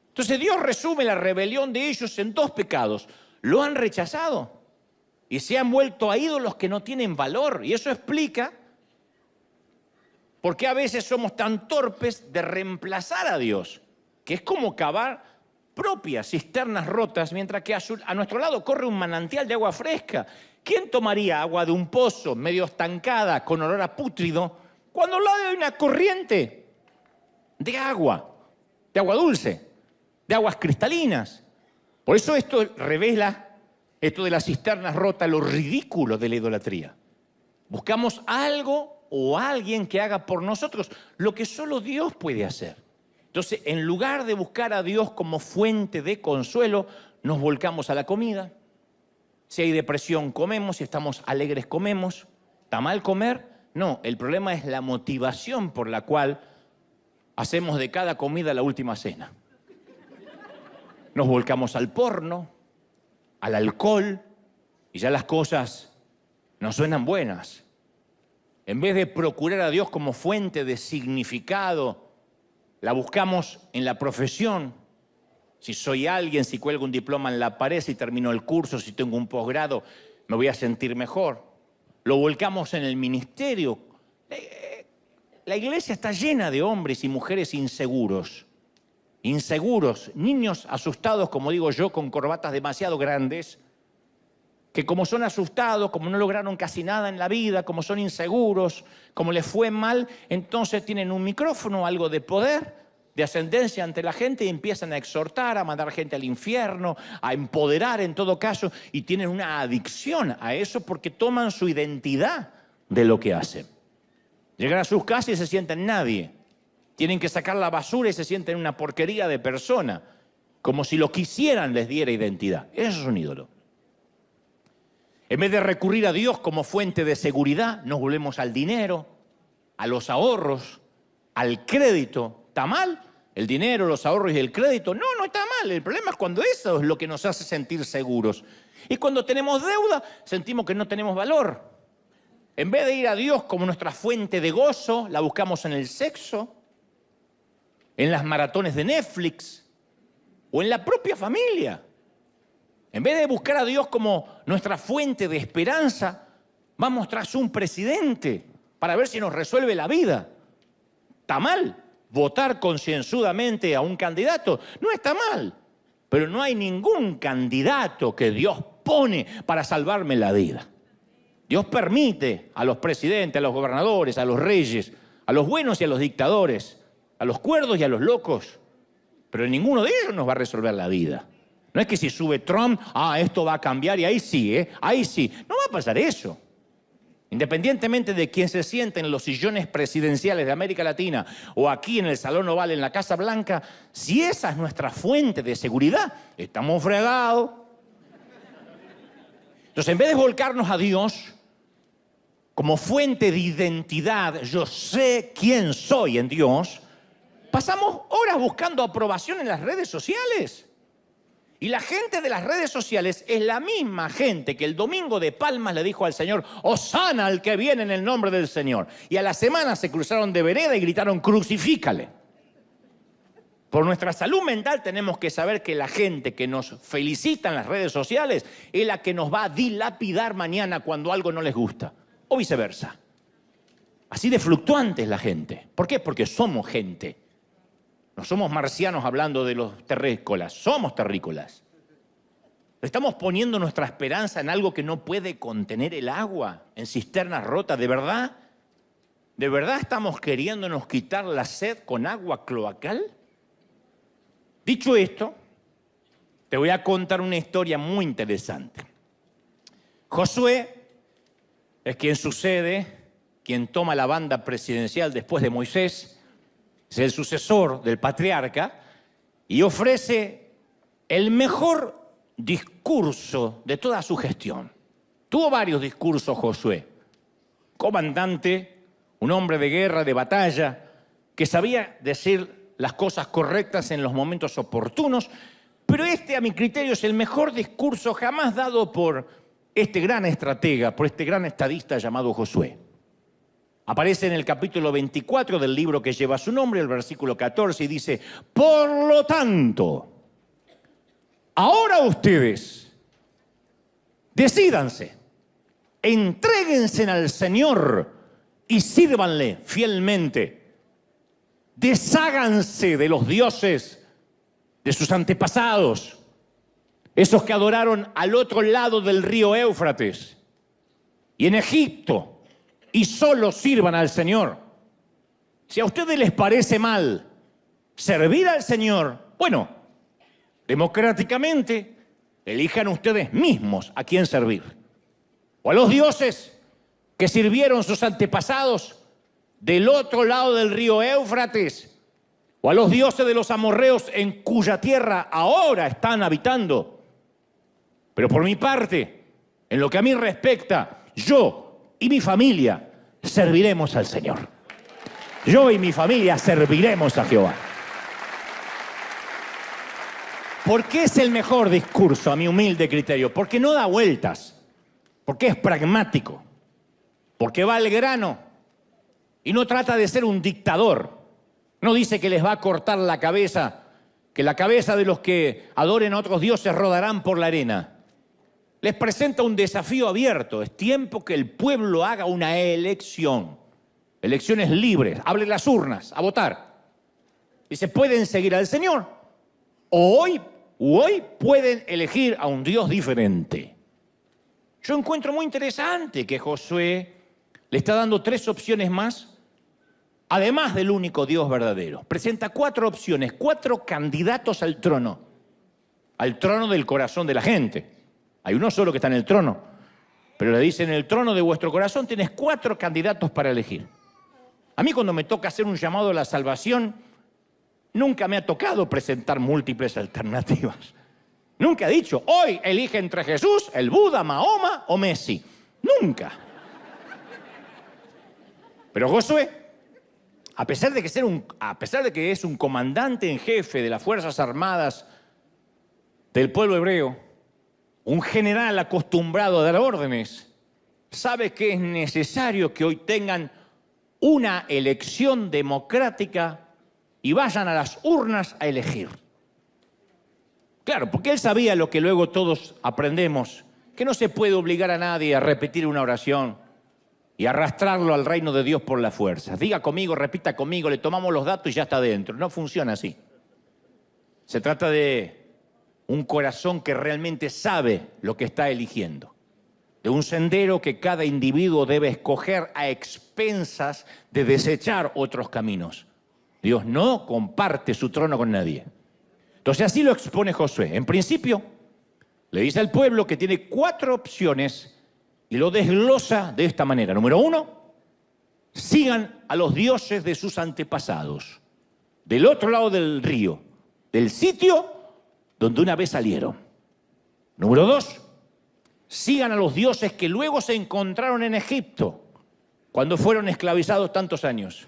Entonces Dios resume la rebelión de ellos en 2 pecados. Lo han rechazado y se han vuelto a ídolos que no tienen valor. Y eso explica por qué a veces somos tan torpes de reemplazar a Dios, que es como cavar propias cisternas rotas, mientras que a nuestro lado corre un manantial de agua fresca. ¿Quién tomaría agua de un pozo medio estancada, con olor a pútrido, cuando al lado hay una corriente de agua dulce, de aguas cristalinas? Por eso esto revela Esto de las cisternas rotas, lo ridículo de la idolatría. Buscamos algo o alguien que haga por nosotros lo que solo Dios puede hacer. Entonces, en lugar de buscar a Dios como fuente de consuelo, nos volcamos a la comida. Si hay depresión, comemos. Si estamos alegres, comemos. ¿Está mal comer? No, el problema es la motivación por la cual hacemos de cada comida la última cena. Nos volcamos al porno, al alcohol, y ya las cosas no suenan buenas. En vez de procurar a Dios como fuente de significado, la buscamos en la profesión. Si soy alguien, si cuelgo un diploma en la pared, si termino el curso, si tengo un posgrado, me voy a sentir mejor. Lo volcamos en el ministerio. La iglesia está llena de hombres y mujeres inseguros. Inseguros, niños asustados, como digo yo, con corbatas demasiado grandes, que como son asustados, como no lograron casi nada en la vida, como son inseguros, como les fue mal, entonces tienen un micrófono, algo de poder, de ascendencia ante la gente y empiezan a exhortar, a mandar gente al infierno, a empoderar en todo caso, y tienen una adicción a eso porque toman su identidad de lo que hacen. Llegan a sus casas y se sienten nadie. Tienen que sacar la basura y se sienten una porquería de persona, como si lo quisieran les diera identidad. Eso es un ídolo. En vez de recurrir a Dios como fuente de seguridad, nos volvemos al dinero, a los ahorros, al crédito. ¿Está mal el dinero, los ahorros y el crédito? No, no está mal. El problema es cuando eso es lo que nos hace sentir seguros. Y cuando tenemos deuda, sentimos que no tenemos valor. En vez de ir a Dios como nuestra fuente de gozo, la buscamos en el sexo, en las maratones de Netflix o en la propia familia. En vez de buscar a Dios como nuestra fuente de esperanza, vamos tras un presidente para ver si nos resuelve la vida. ¿Está mal votar concienzudamente a un candidato? No está mal, pero no hay ningún candidato que Dios pone para salvarme la vida. Dios permite a los presidentes, a los gobernadores, a los reyes, a los buenos y a los dictadores, a los cuerdos y a los locos, pero ninguno de ellos nos va a resolver la vida. No es que si sube Trump, esto va a cambiar y ahí sí, ahí sí. No va a pasar eso. Independientemente de quién se siente en los sillones presidenciales de América Latina o aquí en el Salón Oval en la Casa Blanca, si esa es nuestra fuente de seguridad, estamos fregados. Entonces, en vez de volcarnos a Dios como fuente de identidad, yo sé quién soy en Dios, pasamos horas buscando aprobación en las redes sociales. Y la gente de las redes sociales es la misma gente que el domingo de Palmas le dijo al Señor, Hosana al que viene en el nombre del Señor. Y a la semana se cruzaron de vereda y gritaron, crucifícale. Por nuestra salud mental tenemos que saber que la gente que nos felicita en las redes sociales es la que nos va a dilapidar mañana cuando algo no les gusta. O viceversa. Así de fluctuante es la gente. ¿Por qué? Porque somos gente. No somos marcianos hablando de los terrícolas, somos terrícolas. Estamos poniendo nuestra esperanza en algo que no puede contener el agua, en cisternas rotas. ¿De verdad? ¿De verdad estamos queriéndonos quitar la sed con agua cloacal? Dicho esto, te voy a contar una historia muy interesante. Josué es quien sucede, quien toma la banda presidencial después de Moisés, es el sucesor del patriarca y ofrece el mejor discurso de toda su gestión. Tuvo varios discursos Josué. Comandante, un hombre de guerra, de batalla, que sabía decir las cosas correctas en los momentos oportunos, pero este, a mi criterio, es el mejor discurso jamás dado por este gran estratega, por este gran estadista llamado Josué. Aparece en el capítulo 24 del libro que lleva su nombre, el versículo 14, y dice, por lo tanto, ahora ustedes decídanse, entréguense al Señor y sírvanle fielmente. Desháganse de los dioses de sus antepasados, esos que adoraron al otro lado del río Éufrates y en Egipto, y solo sirvan al Señor. Si a ustedes les parece mal servir al Señor, bueno, democráticamente elijan ustedes mismos a quién servir. O a los dioses que sirvieron sus antepasados del otro lado del río Éufrates, o a los dioses de los amorreos en cuya tierra ahora están habitando. Pero por mi parte, en lo que a mí respecta, yo y mi familia serviremos al Señor. Yo y mi familia serviremos a Jehová. ¿Por qué es el mejor discurso, a mi humilde criterio? Porque no da vueltas, porque es pragmático, porque va al grano y no trata de ser un dictador. No dice que les va a cortar la cabeza, que la cabeza de los que adoren a otros dioses rodarán por la arena. Les presenta un desafío abierto. Es tiempo que el pueblo haga una elección. Elecciones libres. Hable las urnas, a votar. Y se pueden seguir al Señor. O hoy pueden elegir a un Dios diferente. Yo encuentro muy interesante que Josué le está dando 3 opciones más, además del único Dios verdadero. Presenta 4 opciones, 4 candidatos al trono del corazón de la gente. Hay uno solo que está en el trono, pero le dice: en el trono de vuestro corazón tienes 4 candidatos para elegir. A mí, cuando me toca hacer un llamado a la salvación, nunca me ha tocado presentar múltiples alternativas. Nunca he dicho: hoy elige entre Jesús, el Buda, Mahoma o Messi. Nunca. Pero Josué, a pesar de que es un comandante en jefe de las Fuerzas Armadas del pueblo hebreo, un general acostumbrado a dar órdenes, sabe que es necesario que hoy tengan una elección democrática y vayan a las urnas a elegir. Claro, porque él sabía lo que luego todos aprendemos, que no se puede obligar a nadie a repetir una oración y arrastrarlo al reino de Dios por la fuerza. Diga conmigo, repita conmigo, le tomamos los datos y ya está dentro. No funciona así. Se trata de un corazón que realmente sabe lo que está eligiendo, de un sendero que cada individuo debe escoger a expensas de desechar otros caminos. Dios no comparte su trono con nadie. Entonces así lo expone Josué. En principio, le dice al pueblo que tiene 4 opciones y lo desglosa de esta manera. Número 1, sigan a los dioses de sus antepasados, del otro lado del río, del sitio donde una vez salieron. Número 2, sigan a los dioses que luego se encontraron en Egipto, cuando fueron esclavizados tantos años.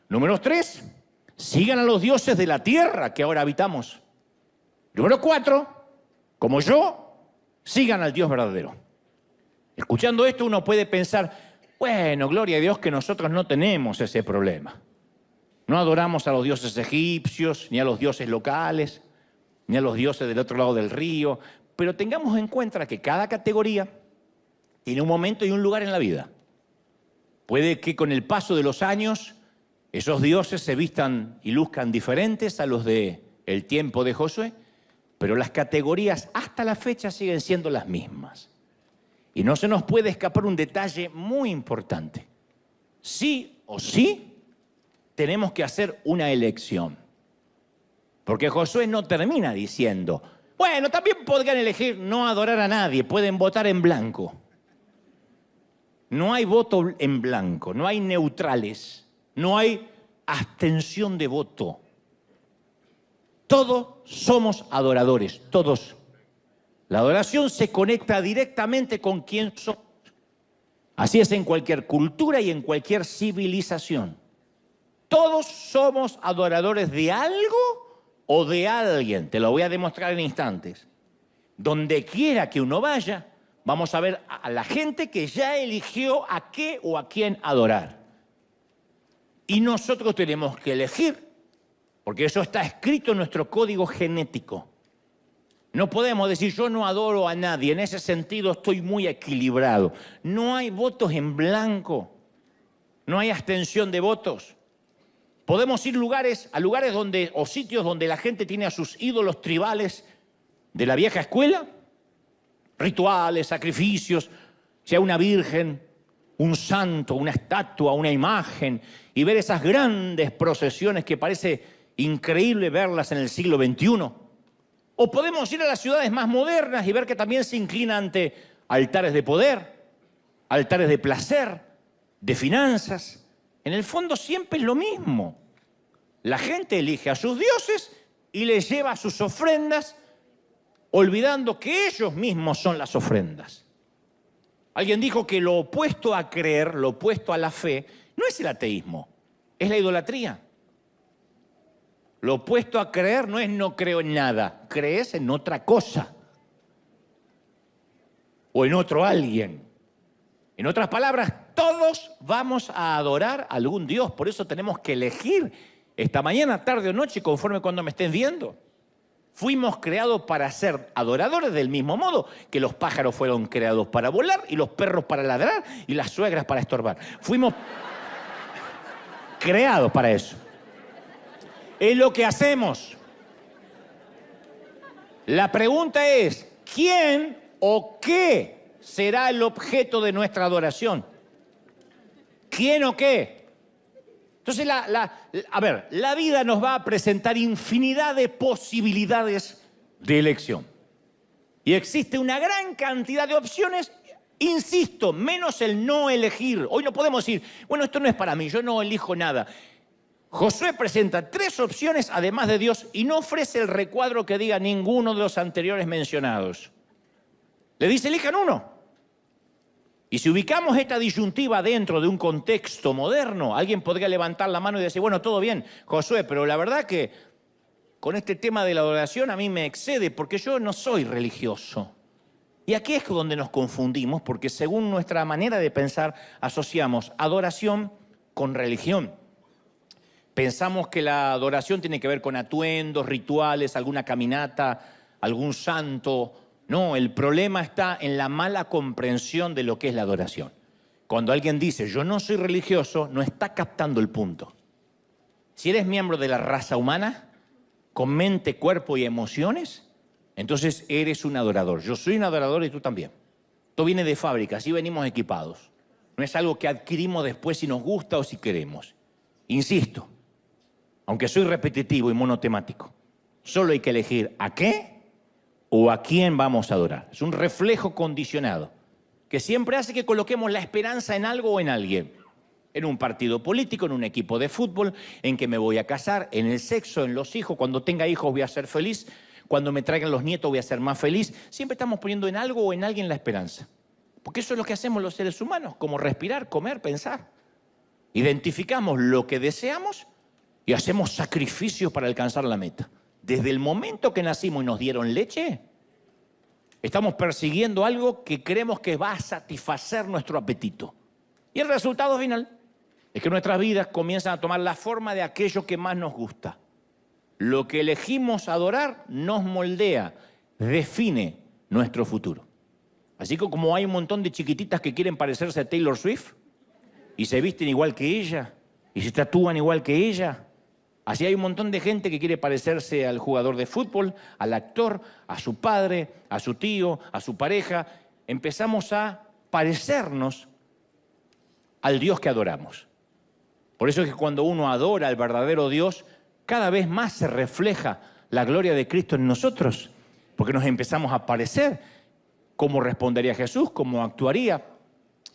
Número 3, sigan a los dioses de la tierra que ahora habitamos. Número 4, como yo, sigan al Dios verdadero. Escuchando esto uno puede pensar: bueno, gloria a Dios que nosotros no tenemos ese problema. No adoramos a los dioses egipcios, ni a los dioses locales, ni a los dioses del otro lado del río, pero tengamos en cuenta que cada categoría tiene un momento y un lugar en la vida. Puede que con el paso de los años esos dioses se vistan y luzcan diferentes a los del tiempo de Josué, pero las categorías hasta la fecha siguen siendo las mismas. Y no se nos puede escapar un detalle muy importante. Sí o sí tenemos que hacer una elección. Porque Josué no termina diciendo: bueno, también podrían elegir no adorar a nadie, pueden votar en blanco. No hay voto en blanco, no hay neutrales, no hay abstención de voto. Todos somos adoradores, todos. La adoración se conecta directamente con quién somos. Así es en cualquier cultura y en cualquier civilización. Todos somos adoradores de algo o de alguien. Te lo voy a demostrar en instantes. Donde quiera que uno vaya, vamos a ver a la gente que ya eligió a qué o a quién adorar. Y nosotros tenemos que elegir, porque eso está escrito en nuestro código genético. No podemos decir: yo no adoro a nadie. En ese sentido estoy muy equilibrado. No hay votos en blanco. No hay abstención de votos. Podemos ir a lugares donde, o sitios donde la gente tiene a sus ídolos tribales de la vieja escuela, rituales, sacrificios, sea una virgen, un santo, una estatua, una imagen, y ver esas grandes procesiones que parece increíble verlas en el siglo XXI. O podemos ir a las ciudades más modernas y ver que también se inclina ante altares de poder, altares de placer, de finanzas. En el fondo siempre es lo mismo. La gente elige a sus dioses y les lleva sus ofrendas, olvidando que ellos mismos son las ofrendas. Alguien dijo que lo opuesto a creer, lo opuesto a la fe, no es el ateísmo, es la idolatría. Lo opuesto a creer no es no creo en nada, crees en otra cosa o en otro alguien. En otras palabras, todos vamos a adorar a algún Dios, por eso tenemos que elegir esta mañana, tarde o noche, conforme cuando me estén viendo. Fuimos creados para ser adoradores del mismo modo que los pájaros fueron creados para volar y los perros para ladrar y las suegras para estorbar. Fuimos creados para eso. Es lo que hacemos. La pregunta es, ¿quién o qué será el objeto de nuestra adoración? ¿Quién o qué? Entonces, la vida nos va a presentar infinidad de posibilidades de elección. Y existe una gran cantidad de opciones, insisto, menos el no elegir. Hoy no podemos decir, bueno, esto no es para mí, yo no elijo nada. Josué presenta 3 opciones además de Dios y no ofrece el recuadro que diga ninguno de los anteriores mencionados. Le dice, elijan uno. Y si ubicamos esta disyuntiva dentro de un contexto moderno, alguien podría levantar la mano y decir, bueno, todo bien, Josué, pero la verdad que con este tema de la adoración a mí me excede porque yo no soy religioso. Y aquí es donde nos confundimos porque según nuestra manera de pensar asociamos adoración con religión. Pensamos que la adoración tiene que ver con atuendos, rituales, alguna caminata, algún santo. No, el problema está en la mala comprensión de lo que es la adoración. Cuando alguien dice, yo no soy religioso, no está captando el punto. Si eres miembro de la raza humana, con mente, cuerpo y emociones, entonces eres un adorador. Yo soy un adorador y tú también. Esto viene de fábrica, así venimos equipados. No es algo que adquirimos después si nos gusta o si queremos. Insisto, aunque soy repetitivo y monotemático, solo hay que elegir a qué o a quién vamos a adorar. Es un reflejo condicionado que siempre hace que coloquemos la esperanza en algo o en alguien. En un partido político, en un equipo de fútbol, en que me voy a casar, en el sexo, en los hijos. Cuando tenga hijos voy a ser feliz. Cuando me traigan los nietos voy a ser más feliz. Siempre estamos poniendo en algo o en alguien la esperanza. Porque eso es lo que hacemos los seres humanos, como respirar, comer, pensar. Identificamos lo que deseamos y hacemos sacrificios para alcanzar la meta. Desde el momento que nacimos y nos dieron leche, estamos persiguiendo algo que creemos que va a satisfacer nuestro apetito. Y el resultado final es que nuestras vidas comienzan a tomar la forma de aquello que más nos gusta. Lo que elegimos adorar nos moldea, define nuestro futuro. Así que como hay un montón de chiquititas que quieren parecerse a Taylor Swift y se visten igual que ella y se tatúan igual que ella, así hay un montón de gente que quiere parecerse al jugador de fútbol, al actor, a su padre, a su tío, a su pareja. Empezamos a parecernos al Dios que adoramos. Por eso es que cuando uno adora al verdadero Dios, cada vez más se refleja la gloria de Cristo en nosotros, porque nos empezamos a parecer cómo respondería Jesús, cómo actuaría.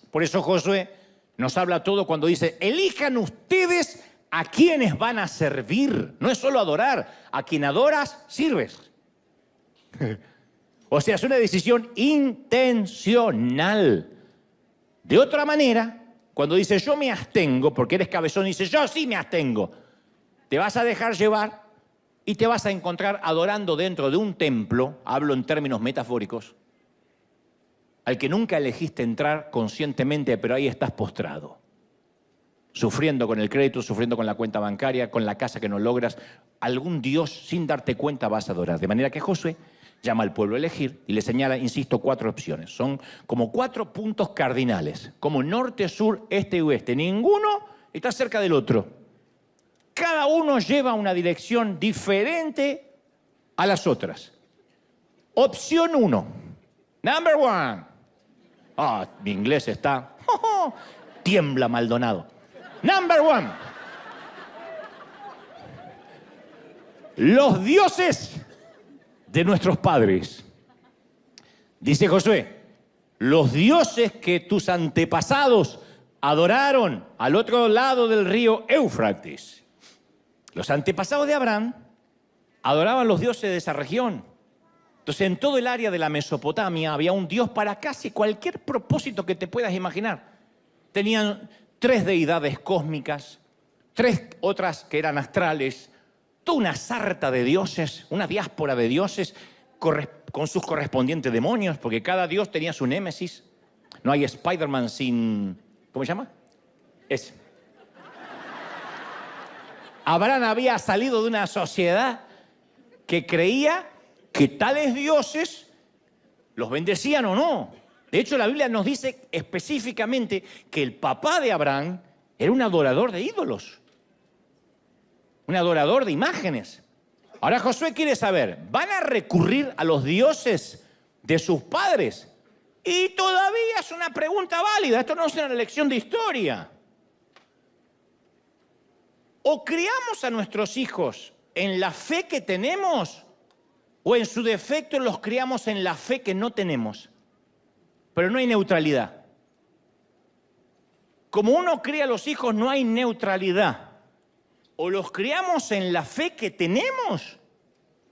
Por eso Josué nos habla todo cuando dice, elijan ustedes a quienes van a servir. No es solo adorar, a quien adoras, sirves. O sea, es una decisión intencional. De otra manera, cuando dice yo me abstengo, porque eres cabezón, y dice yo sí me abstengo, te vas a dejar llevar y te vas a encontrar adorando dentro de un templo, hablo en términos metafóricos, al que nunca elegiste entrar conscientemente, pero ahí estás postrado, sufriendo con el crédito, sufriendo con la cuenta bancaria, con la casa que no logras. Algún Dios sin darte cuenta vas a adorar. De manera que Josué llama al pueblo a elegir y le señala, insisto, 4 opciones. Son como 4 puntos cardinales, como norte, sur, este y oeste. Ninguno está cerca del otro. Cada uno lleva una dirección diferente a las otras. Opción 1. Number 1. Mi inglés está... tiembla Maldonado. Number 1. Los dioses de nuestros padres. Dice Josué, los dioses que tus antepasados adoraron al otro lado del río Éufrates. Los antepasados de Abraham adoraban los dioses de esa región. Entonces, en todo el área de la Mesopotamia había un dios para casi cualquier propósito que te puedas imaginar. Tenían 3 deidades cósmicas, 3 otras que eran astrales, toda una sarta de dioses, una diáspora de dioses con sus correspondientes demonios, porque cada dios tenía su némesis. No hay Spider-Man sin... ¿Cómo se llama? Ese. Abraham había salido de una sociedad que creía que tales dioses los bendecían o no. De hecho, la Biblia nos dice específicamente que el papá de Abraham era un adorador de ídolos, un adorador de imágenes. Ahora Josué quiere saber, ¿van a recurrir a los dioses de sus padres? Y todavía es una pregunta válida, esto no es una lección de historia. ¿O criamos a nuestros hijos en la fe que tenemos o en su defecto los criamos en la fe que no tenemos? Pero no hay neutralidad. Como uno cría a los hijos, no hay neutralidad. O los criamos en la fe que tenemos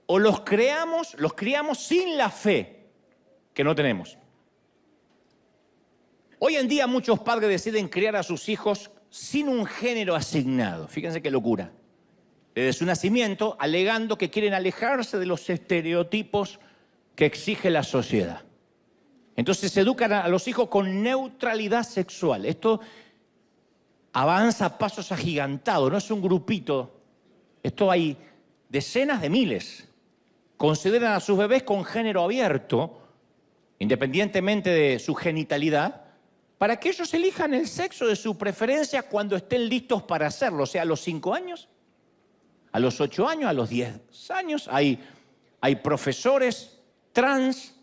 o los criamos sin la fe que no tenemos. Hoy en día muchos padres deciden criar a sus hijos sin un género asignado. Fíjense qué locura. Desde su nacimiento, alegando que quieren alejarse de los estereotipos que exige la sociedad. Entonces se educan a los hijos con neutralidad sexual. Esto avanza a pasos agigantados, no es un grupito. Esto hay decenas de miles. Consideran a sus bebés con género abierto, independientemente de su genitalidad, para que ellos elijan el sexo de su preferencia cuando estén listos para hacerlo. O sea, a los 5 años, a los 8 años, a los 10 años. Hay profesores trans,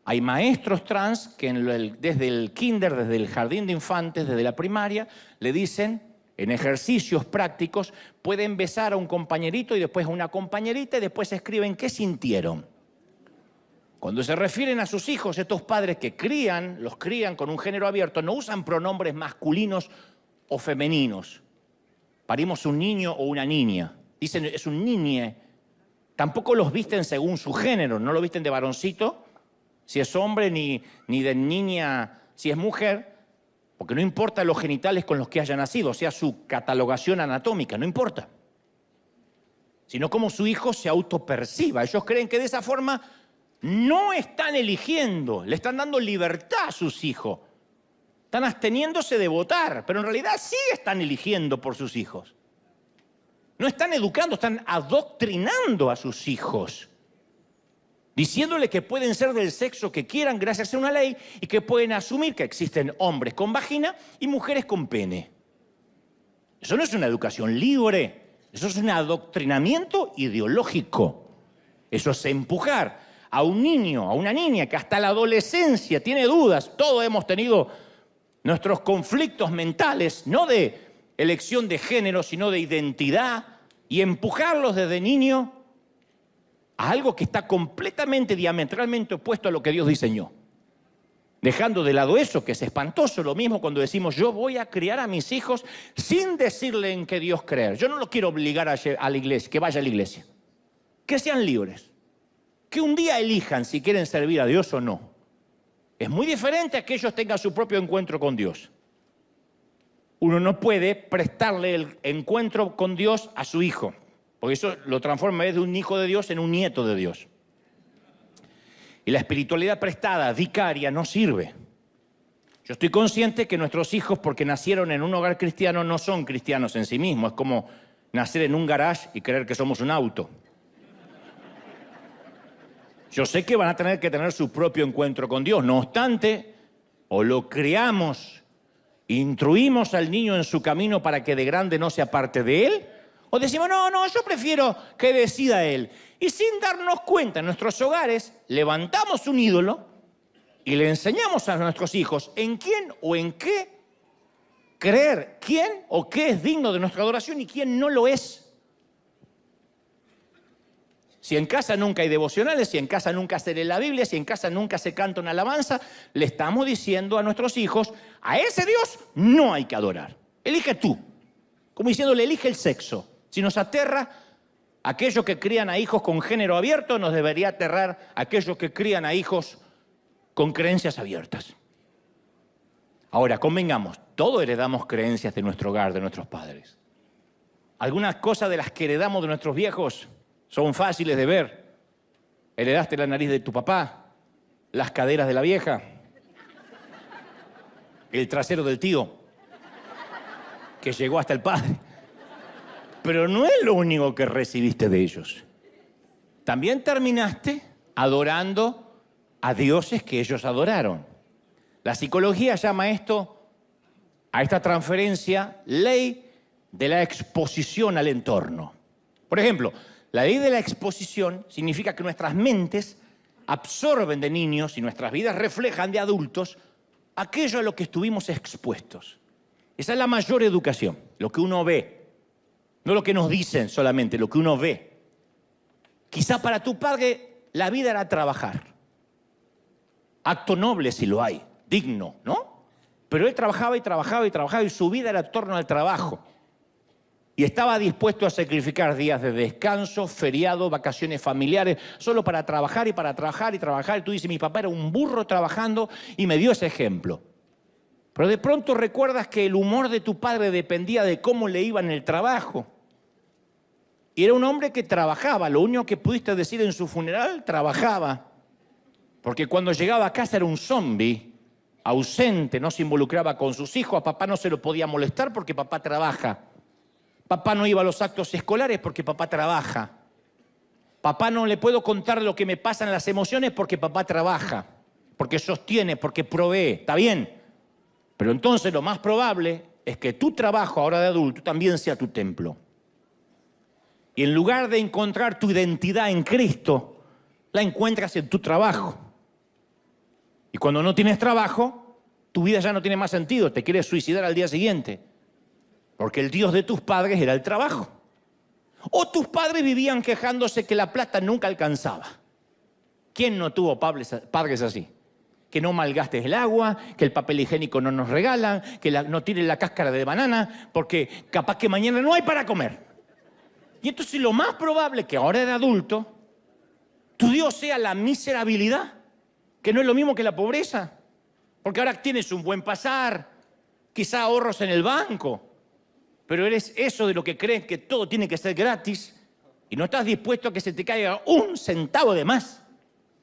hay maestros trans que desde el kinder, desde el jardín de infantes, desde la primaria, le dicen, en ejercicios prácticos, pueden besar a un compañerito y después a una compañerita y después escriben qué sintieron. Cuando se refieren a sus hijos, estos padres que los crían con un género abierto, no usan pronombres masculinos o femeninos. Parimos un niño o una niña. Dicen, es un niñe. Tampoco los visten según su género. No lo visten de varoncito, si es hombre, ni de niña, si es mujer. Porque no importa los genitales con los que haya nacido, o sea, su catalogación anatómica, no importa. Sino cómo su hijo se autoperciba. Ellos creen que de esa forma no están eligiendo, le están dando libertad a sus hijos. Están absteniéndose de votar, pero en realidad sí están eligiendo por sus hijos. No están educando, están adoctrinando a sus hijos, diciéndole que pueden ser del sexo que quieran gracias a una ley y que pueden asumir que existen hombres con vagina y mujeres con pene. Eso no es una educación libre, eso es un adoctrinamiento ideológico. Eso es empujar a un niño, a una niña que hasta la adolescencia tiene dudas. Todos hemos tenido nuestros conflictos mentales, no de elección de género, sino de identidad, y empujarlos desde niño a algo que está completamente, diametralmente opuesto a lo que Dios diseñó. Dejando de lado eso, que es espantoso, lo mismo cuando decimos, yo voy a criar a mis hijos sin decirle en qué Dios creer. Yo no los quiero obligar a la iglesia, que vaya a la iglesia. Que sean libres. Que un día elijan si quieren servir a Dios o no. Es muy diferente a que ellos tengan su propio encuentro con Dios. Uno no puede prestarle el encuentro con Dios a su hijo, porque eso lo transforma de un hijo de Dios en un nieto de Dios. Y la espiritualidad prestada, vicaria, no sirve. Yo estoy consciente que nuestros hijos, porque nacieron en un hogar cristiano, no son cristianos en sí mismos. Es como nacer en un garage y creer que somos un auto. Yo sé que van a tener que tener su propio encuentro con Dios. No obstante, o lo criamos, instruimos al niño en su camino para que de grande no se aparte de él, o decimos, no, yo prefiero que decida él. Y sin darnos cuenta en nuestros hogares, levantamos un ídolo y le enseñamos a nuestros hijos en quién o en qué creer, quién o qué es digno de nuestra adoración y quién no lo es. Si en casa nunca hay devocionales, si en casa nunca se lee la Biblia, si en casa nunca se canta una alabanza, le estamos diciendo a nuestros hijos, a ese Dios no hay que adorar. Elige tú. Como diciéndole, elige el sexo. Si nos aterra aquellos que crían a hijos con género abierto, nos debería aterrar aquellos que crían a hijos con creencias abiertas. Ahora, convengamos, todos heredamos creencias de nuestro hogar, de nuestros padres. Algunas cosas de las que heredamos de nuestros viejos son fáciles de ver. Heredaste la nariz de tu papá, las caderas de la vieja, el trasero del tío, que llegó hasta el padre. Pero no es lo único que recibiste de ellos. También terminaste adorando a dioses que ellos adoraron. La psicología llama a esta transferencia, ley de la exposición al entorno. Por ejemplo, la ley de la exposición significa que nuestras mentes absorben de niños y nuestras vidas reflejan de adultos aquello a lo que estuvimos expuestos. Esa es la mayor educación, lo que uno ve, no lo que nos dicen solamente, lo que uno ve. Quizá para tu padre la vida era trabajar. Acto noble si lo hay, digno, ¿no? Pero él trabajaba y trabajaba y trabajaba y su vida era en torno al trabajo. Y estaba dispuesto a sacrificar días de descanso, feriados, vacaciones familiares, solo para trabajar y para trabajar y trabajar. Y tú dices, mi papá era un burro trabajando y me dio ese ejemplo. Pero de pronto recuerdas que el humor de tu padre dependía de cómo le iba en el trabajo. Y era un hombre que trabajaba. Lo único que pudiste decir en su funeral, trabajaba. Porque cuando llegaba a casa era un zombi, ausente, no se involucraba con sus hijos. A papá no se lo podía molestar porque papá trabaja. Papá no iba a los actos escolares porque papá trabaja. Papá no le puedo contar lo que me pasa en las emociones porque papá trabaja. Porque sostiene, porque provee. ¿Está bien? Pero entonces lo más probable es que tu trabajo ahora de adulto también sea tu templo. Y en lugar de encontrar tu identidad en Cristo, la encuentras en tu trabajo. Y cuando no tienes trabajo, tu vida ya no tiene más sentido. Te quieres suicidar al día siguiente. Porque el Dios de tus padres era el trabajo. O tus padres vivían quejándose que la plata nunca alcanzaba. ¿Quién no tuvo padres así? Que no malgastes el agua, que el papel higiénico no nos regalan, que no tiren la cáscara de banana, porque capaz que mañana no hay para comer. Y entonces lo más probable es que ahora de adulto, tu Dios sea la miserabilidad, que no es lo mismo que la pobreza. Porque ahora tienes un buen pasar, quizá ahorros en el banco, pero eres eso de lo que crees que todo tiene que ser gratis y no estás dispuesto a que se te caiga un centavo de más.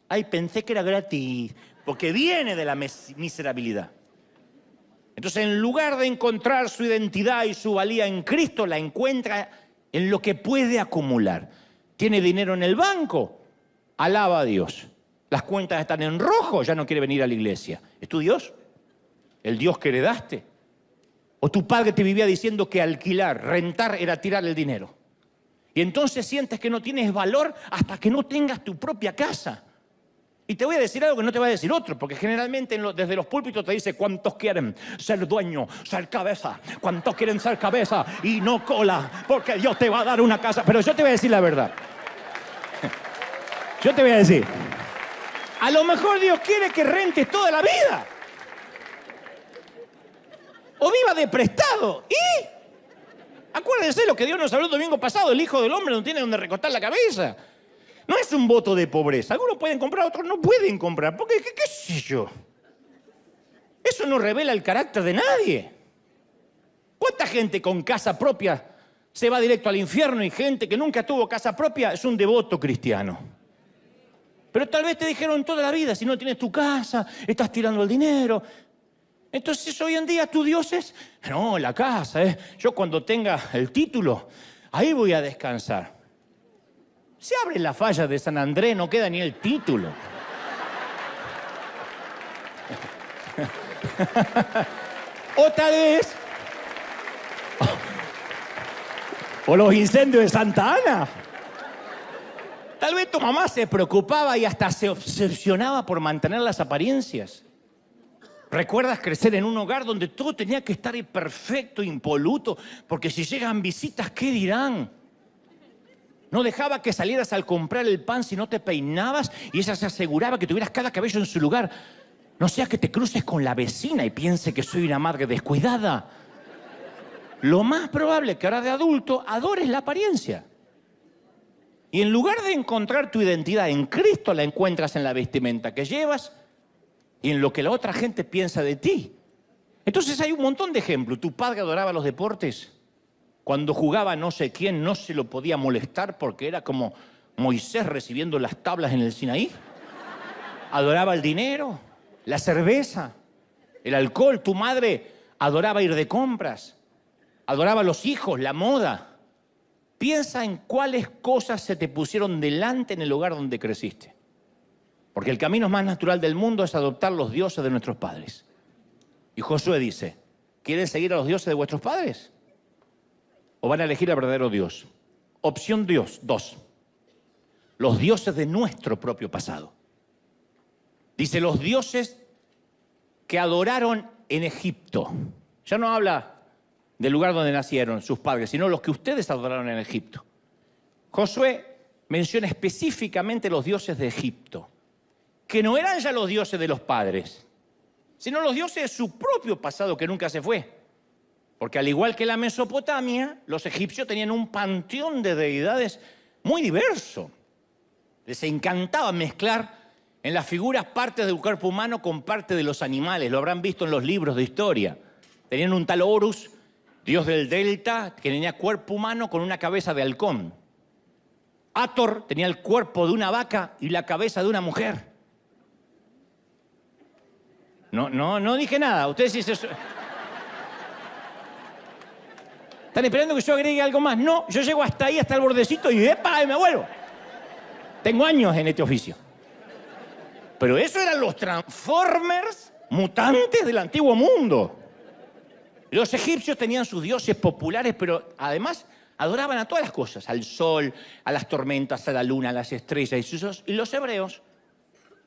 Ay, pensé que era gratis, porque viene de la miserabilidad. Entonces, en lugar de encontrar su identidad y su valía en Cristo, la encuentra en lo que puede acumular. ¿Tiene dinero en el banco? Alaba a Dios. Las cuentas están en rojo, ya no quiere venir a la iglesia. ¿Es tu Dios? ¿El Dios que heredaste? ¿O tu padre te vivía diciendo que alquilar, rentar era tirar el dinero? Y entonces sientes que no tienes valor hasta que no tengas tu propia casa. Y te voy a decir algo que no te va a decir otro, porque generalmente desde los púlpitos te dice cuántos quieren ser dueño, ser cabeza, cuántos quieren ser cabeza y no cola, porque Dios te va a dar una casa. Pero yo te voy a decir la verdad. Yo te voy a decir, a lo mejor Dios quiere que rentes toda la vida. O viva de prestado. ¿Y? Acuérdense lo que Dios nos habló el domingo pasado, el Hijo del Hombre no tiene donde recostar la cabeza. No es un voto de pobreza. Algunos pueden comprar, otros no pueden comprar. Porque, ¿qué sé yo? Eso no revela el carácter de nadie. ¿Cuánta gente con casa propia se va directo al infierno y gente que nunca tuvo casa propia es un devoto cristiano? Pero tal vez te dijeron toda la vida, si no tienes tu casa, estás tirando el dinero. Entonces hoy en día tu Dios es, no, la casa, yo cuando tenga el título, ahí voy a descansar. Se abre la falla de San Andrés, no queda ni el título. O tal vez, o los incendios de Santa Ana. Tal vez tu mamá se preocupaba y hasta se obsesionaba por mantener las apariencias. ¿Recuerdas crecer en un hogar donde todo tenía que estar perfecto, impoluto? Porque si llegan visitas, ¿qué dirán? No dejaba que salieras al comprar el pan si no te peinabas y ella se aseguraba que tuvieras cada cabello en su lugar. No sea que te cruces con la vecina y piense que soy una madre descuidada. Lo más probable es que ahora de adulto adores la apariencia. Y en lugar de encontrar tu identidad en Cristo, la encuentras en la vestimenta que llevas y en lo que la otra gente piensa de ti. Entonces hay un montón de ejemplos. Tu padre adoraba los deportes. Cuando jugaba no sé quién, no se lo podía molestar porque era como Moisés recibiendo las tablas en el Sinaí. Adoraba el dinero, la cerveza, el alcohol. Tu madre adoraba ir de compras. Adoraba a los hijos, la moda. Piensa en cuáles cosas se te pusieron delante en el lugar donde creciste. Porque el camino más natural del mundo es adoptar los dioses de nuestros padres. Y Josué dice, ¿quieren seguir a los dioses de vuestros padres? ¿O van a elegir al verdadero Dios? Opción 2. Los dioses de nuestro propio pasado. Dice, los dioses que adoraron en Egipto. Ya no habla del lugar donde nacieron sus padres, sino los que ustedes adoraron en Egipto. Josué menciona específicamente los dioses de Egipto, que no eran ya los dioses de los padres, sino los dioses de su propio pasado que nunca se fue. Porque al igual que la Mesopotamia, los egipcios tenían un panteón de deidades muy diverso. Les encantaba mezclar en las figuras partes del cuerpo humano con parte de los animales. Lo habrán visto en los libros de historia. Tenían un tal Horus, dios del delta, que tenía cuerpo humano con una cabeza de halcón. Hathor tenía el cuerpo de una vaca y la cabeza de una mujer. No dije nada. Ustedes dicen... ¿Están esperando que yo agregue algo más? No, yo llego hasta ahí, hasta el bordecito y ¡epa! Y me vuelvo. Tengo años en este oficio. Pero eso eran los Transformers mutantes del antiguo mundo. Los egipcios tenían sus dioses populares, pero además adoraban a todas las cosas. Al sol, a las tormentas, a la luna, a las estrellas. Y los hebreos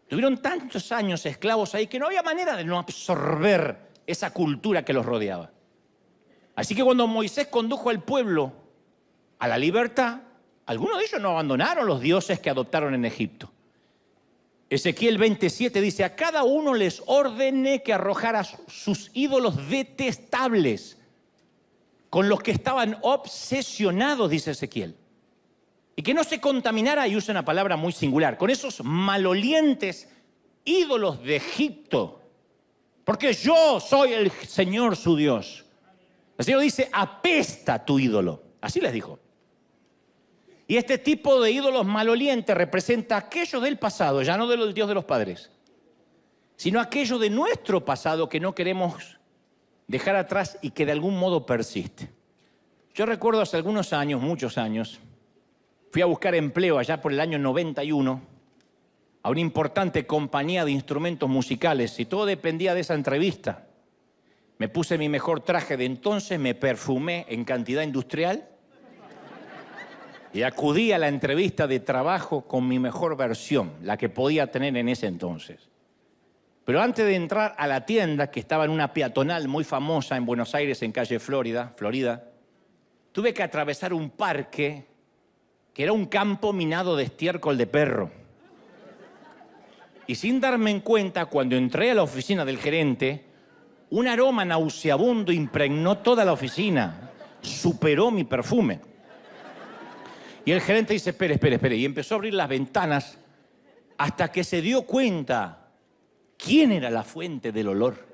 tuvieron tantos años esclavos ahí que no había manera de no absorber esa cultura que los rodeaba. Así que cuando Moisés condujo al pueblo a la libertad, algunos de ellos no abandonaron los dioses que adoptaron en Egipto. Ezequiel 27 dice, a cada uno les ordené que arrojara sus ídolos detestables, con los que estaban obsesionados, dice Ezequiel. Y que no se contaminara, y usa una palabra muy singular, con esos malolientes ídolos de Egipto. Porque yo soy el Señor su Dios. El Señor dice, apesta tu ídolo. Así les dijo. Y este tipo de ídolos malolientes representa aquello del pasado, ya no del Dios de los padres, sino aquello de nuestro pasado que no queremos dejar atrás y que de algún modo persiste. Yo recuerdo hace algunos años, muchos años, fui a buscar empleo allá por el año 91 a una importante compañía de instrumentos musicales y todo dependía de esa entrevista. Me puse mi mejor traje de entonces, me perfumé en cantidad industrial y acudí a la entrevista de trabajo con mi mejor versión, la que podía tener en ese entonces. Pero antes de entrar a la tienda, que estaba en una peatonal muy famosa en Buenos Aires, en calle Florida, tuve que atravesar un parque que era un campo minado de estiércol de perro. Y sin darme en cuenta, cuando entré a la oficina del gerente, un aroma nauseabundo impregnó toda la oficina, superó mi perfume. Y el gerente dice, espere, y empezó a abrir las ventanas hasta que se dio cuenta quién era la fuente del olor.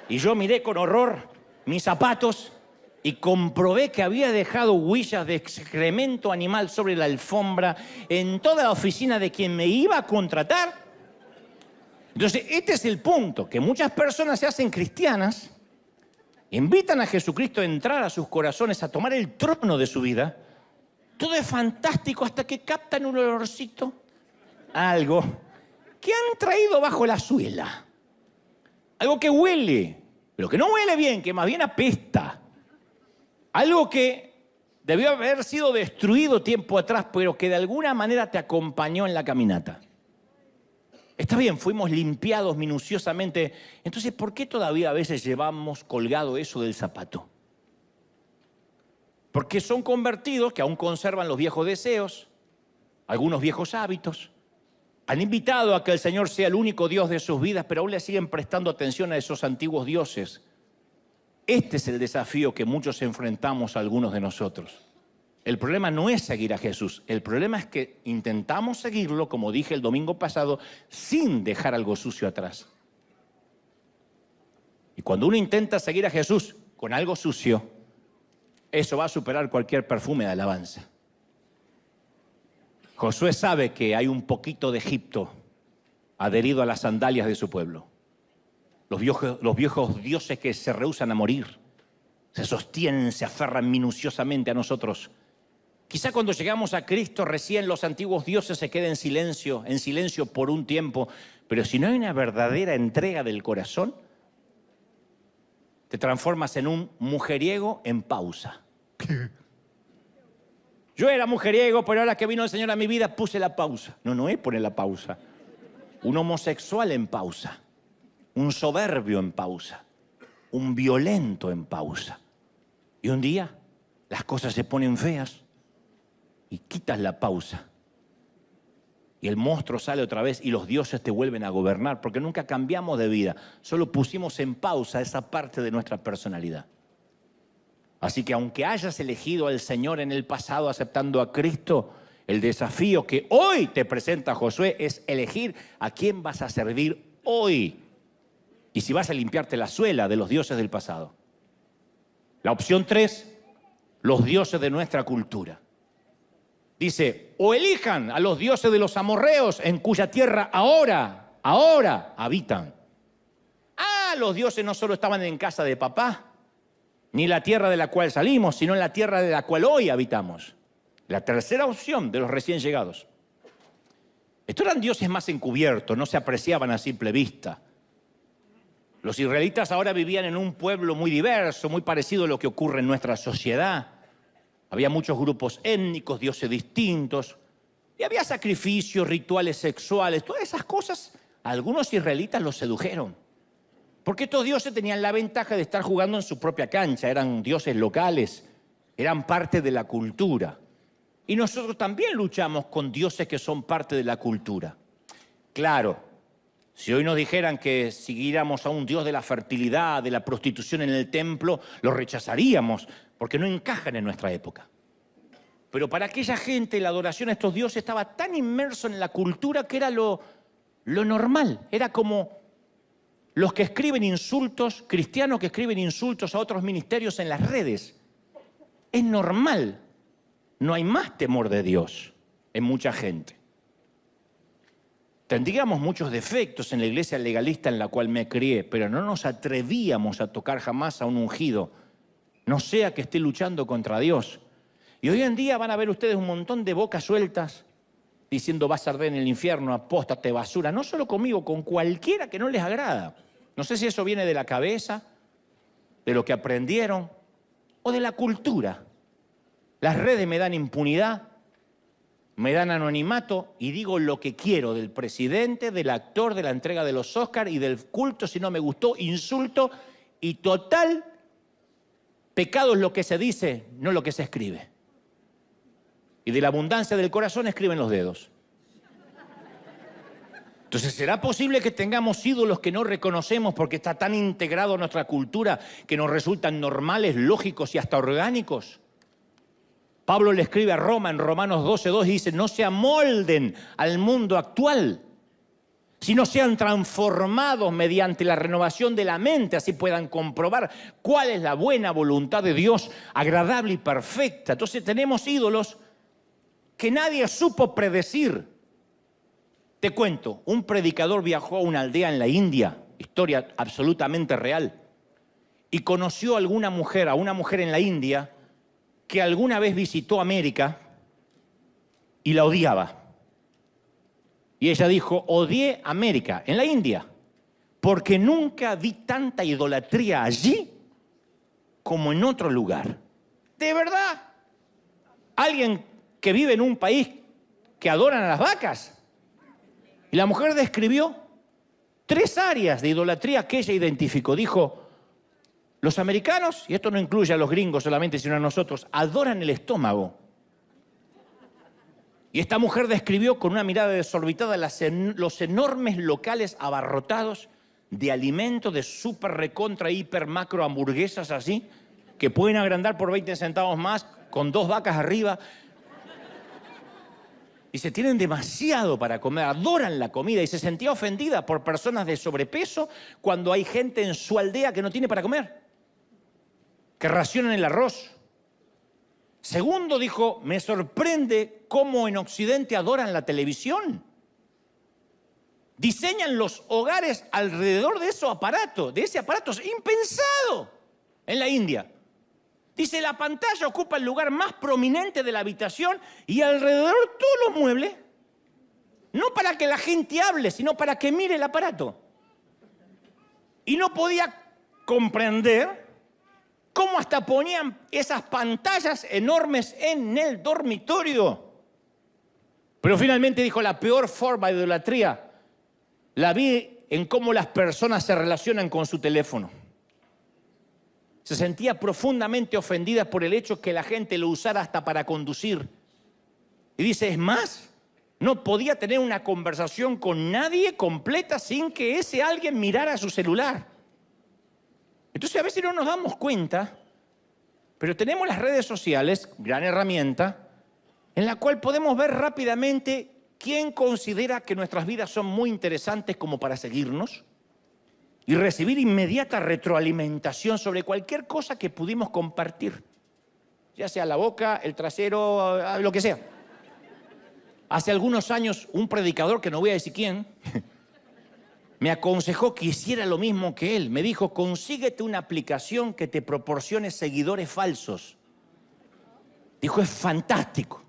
Y yo miré con horror mis zapatos y comprobé que había dejado huellas de excremento animal sobre la alfombra en toda la oficina de quien me iba a contratar. Entonces, este es el punto, que muchas personas se hacen cristianas, invitan a Jesucristo a entrar a sus corazones, a tomar el trono de su vida. Todo es fantástico hasta que captan un olorcito, algo que han traído bajo la suela. Algo que huele, pero que no huele bien, que más bien apesta. Algo que debió haber sido destruido tiempo atrás, pero que de alguna manera te acompañó en la caminata. Está bien, fuimos limpiados minuciosamente. Entonces, ¿por qué todavía a veces llevamos colgado eso del zapato? Porque son convertidos que aún conservan los viejos deseos, algunos viejos hábitos. Han invitado a que el Señor sea el único Dios de sus vidas, pero aún le siguen prestando atención a esos antiguos dioses. Este es el desafío que muchos enfrentamos a algunos de nosotros. El problema no es seguir a Jesús, el problema es que intentamos seguirlo, como dije el domingo pasado, sin dejar algo sucio atrás. Y cuando uno intenta seguir a Jesús con algo sucio, eso va a superar cualquier perfume de alabanza. Josué sabe que hay un poquito de Egipto adherido a las sandalias de su pueblo. Los viejos dioses que se rehúsan a morir, se sostienen, se aferran minuciosamente a nosotros. Quizá cuando llegamos a Cristo recién los antiguos dioses se queden en silencio por un tiempo, pero si no hay una verdadera entrega del corazón, te transformas en un mujeriego en pausa. Yo era mujeriego, pero ahora que vino el Señor a mi vida puse la pausa. No es poner la pausa. Un homosexual en pausa. Un soberbio en pausa. Un violento en pausa. Y un día las cosas se ponen feas y quitas la pausa. Y el monstruo sale otra vez y los dioses te vuelven a gobernar porque nunca cambiamos de vida. Solo pusimos en pausa esa parte de nuestra personalidad. Así que aunque hayas elegido al Señor en el pasado aceptando a Cristo, el desafío que hoy te presenta Josué es elegir a quién vas a servir hoy. Y si vas a limpiarte la suela de los dioses del pasado. La opción 3, los dioses de nuestra cultura. Dice, o elijan a los dioses de los amorreos en cuya tierra ahora habitan. Los dioses no solo estaban en casa de papá, ni la tierra de la cual salimos, sino en la tierra de la cual hoy habitamos. La tercera opción de los recién llegados. Estos eran dioses más encubiertos, no se apreciaban a simple vista. Los israelitas ahora vivían en un pueblo muy diverso, muy parecido a lo que ocurre en nuestra sociedad. Había muchos grupos étnicos, dioses distintos, y había sacrificios, rituales sexuales, todas esas cosas. A algunos israelitas los sedujeron. Porque estos dioses tenían la ventaja de estar jugando en su propia cancha, eran dioses locales, eran parte de la cultura. Y nosotros también luchamos con dioses que son parte de la cultura. Claro, si hoy nos dijeran que siguiéramos a un dios de la fertilidad, de la prostitución en el templo, lo rechazaríamos, porque no encajan en nuestra época. Pero para aquella gente la adoración a estos dioses estaba tan inmerso en la cultura que era lo normal, era como los que escriben insultos, cristianos que escriben insultos a otros ministerios en las redes. Es normal. No hay más temor de Dios en mucha gente. Tendríamos muchos defectos en la iglesia legalista en la cual me crié, pero no nos atrevíamos a tocar jamás a un ungido, no sea que esté luchando contra Dios. Y hoy en día van a ver ustedes un montón de bocas sueltas diciendo vas a arder en el infierno, apóstate, basura, no solo conmigo, con cualquiera que no les agrada. No sé si eso viene de la cabeza, de lo que aprendieron o de la cultura. Las redes me dan impunidad, me dan anonimato y digo lo que quiero del presidente, del actor, de la entrega de los Oscars y del culto, si no me gustó, insulto y total, pecado es lo que se dice, no lo que se escribe. Y de la abundancia del corazón escriben los dedos. Entonces, ¿será posible que tengamos ídolos que no reconocemos porque está tan integrado a nuestra cultura que nos resultan normales, lógicos y hasta orgánicos? Pablo le escribe a Roma en Romanos 12:2 y dice, no se amolden al mundo actual, sino sean transformados mediante la renovación de la mente, así puedan comprobar cuál es la buena voluntad de Dios, agradable y perfecta. Entonces tenemos ídolos que nadie supo predecir. Te cuento, un predicador viajó a una aldea en la India, historia absolutamente real, y conoció a una mujer en la India que alguna vez visitó América y la odiaba. Y ella dijo, odié América, en la India, porque nunca vi tanta idolatría allí como en otro lugar. ¿De verdad? ¿Alguien que vive en un país que adoran a las vacas? Y la mujer describió 3 áreas de idolatría que ella identificó. Dijo, Los americanos, y esto no incluye a los gringos solamente, sino a nosotros, adoran el estómago. Y esta mujer describió con una mirada desorbitada los enormes locales abarrotados de alimentos, de súper recontra, hiper, macro hamburguesas así, que pueden agrandar por 20 centavos más, con 2 vacas arriba. Y se tienen demasiado para comer, adoran la comida. Y se sentía ofendida por personas de sobrepeso cuando hay gente en su aldea que no tiene para comer, que racionan el arroz. Segundo, dijo, me sorprende cómo en Occidente adoran la televisión. Diseñan los hogares alrededor de ese aparato. Es impensado en la India. Dice, la pantalla ocupa el lugar más prominente de la habitación y alrededor todos los muebles. No para que la gente hable, sino para que mire el aparato. Y no podía comprender cómo hasta ponían esas pantallas enormes en el dormitorio. Pero finalmente dijo, la peor forma de idolatría la vi en cómo las personas se relacionan con su teléfono. Se sentía profundamente ofendida por el hecho que la gente lo usara hasta para conducir. Y dice, es más, no podía tener una conversación con nadie completa sin que ese alguien mirara su celular. Entonces a veces no nos damos cuenta, pero tenemos las redes sociales, gran herramienta, en la cual podemos ver rápidamente quién considera que nuestras vidas son muy interesantes como para seguirnos y recibir inmediata retroalimentación sobre cualquier cosa que pudimos compartir, ya sea la boca, el trasero, lo que sea. Hace algunos años, un predicador, que no voy a decir quién, me aconsejó que hiciera lo mismo que él. Me dijo, consíguete una aplicación que te proporcione seguidores falsos. Dijo, es fantástico.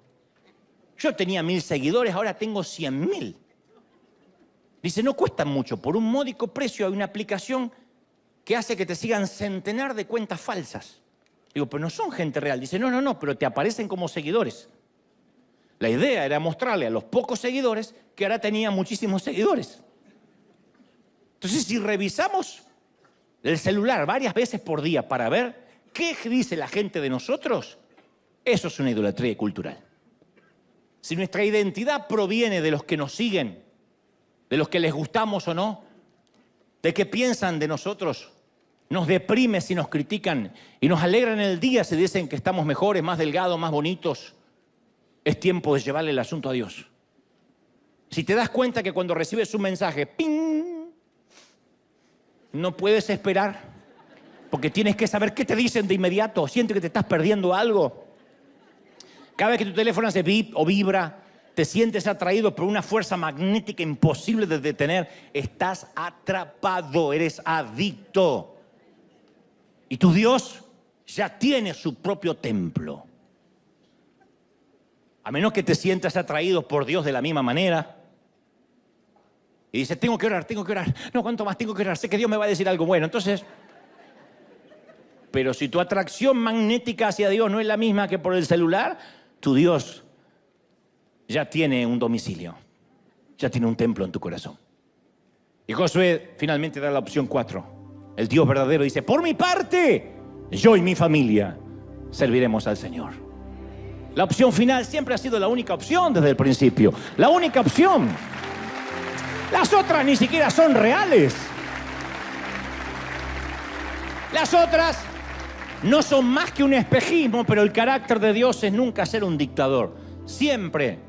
Yo tenía 1000 seguidores, ahora tengo 100.000. Dice, no cuesta mucho. Por un módico precio hay una aplicación que hace que te sigan centenar de cuentas falsas. Digo, pero no son gente real. Dice, no, pero te aparecen como seguidores. La idea era mostrarle a los pocos seguidores que ahora tenía muchísimos seguidores. Entonces, si revisamos el celular varias veces por día para ver qué dice la gente de nosotros, eso es una idolatría cultural. Si nuestra identidad proviene de los que nos siguen, de los que les gustamos o no, de qué piensan de nosotros, nos deprime si nos critican y nos alegra en el día si dicen que estamos mejores, más delgados, más bonitos, es tiempo de llevarle el asunto a Dios. Si te das cuenta que cuando recibes un mensaje, ¡ping!, no puedes esperar, porque tienes que saber qué te dicen de inmediato. Sientes que te estás perdiendo algo. Cada vez que tu teléfono hace bip o vibra, te sientes atraído por una fuerza magnética imposible de detener. Estás atrapado, eres adicto. Y tu Dios ya tiene su propio templo. A menos que te sientas atraído por Dios de la misma manera. Y dices, tengo que orar. No, ¿cuánto más tengo que orar? Sé que Dios me va a decir algo bueno. Entonces, pero si tu atracción magnética hacia Dios no es la misma que por el celular, tu Dios ya tiene un domicilio, ya tiene un templo en tu corazón. Y Josué finalmente da la opción 4. El Dios verdadero dice, por mi parte, yo y mi familia serviremos al Señor. La opción final siempre ha sido la única opción desde el principio. La única opción. Las otras ni siquiera son reales. Las otras no son más que un espejismo, pero el carácter de Dios es nunca ser un dictador. Siempre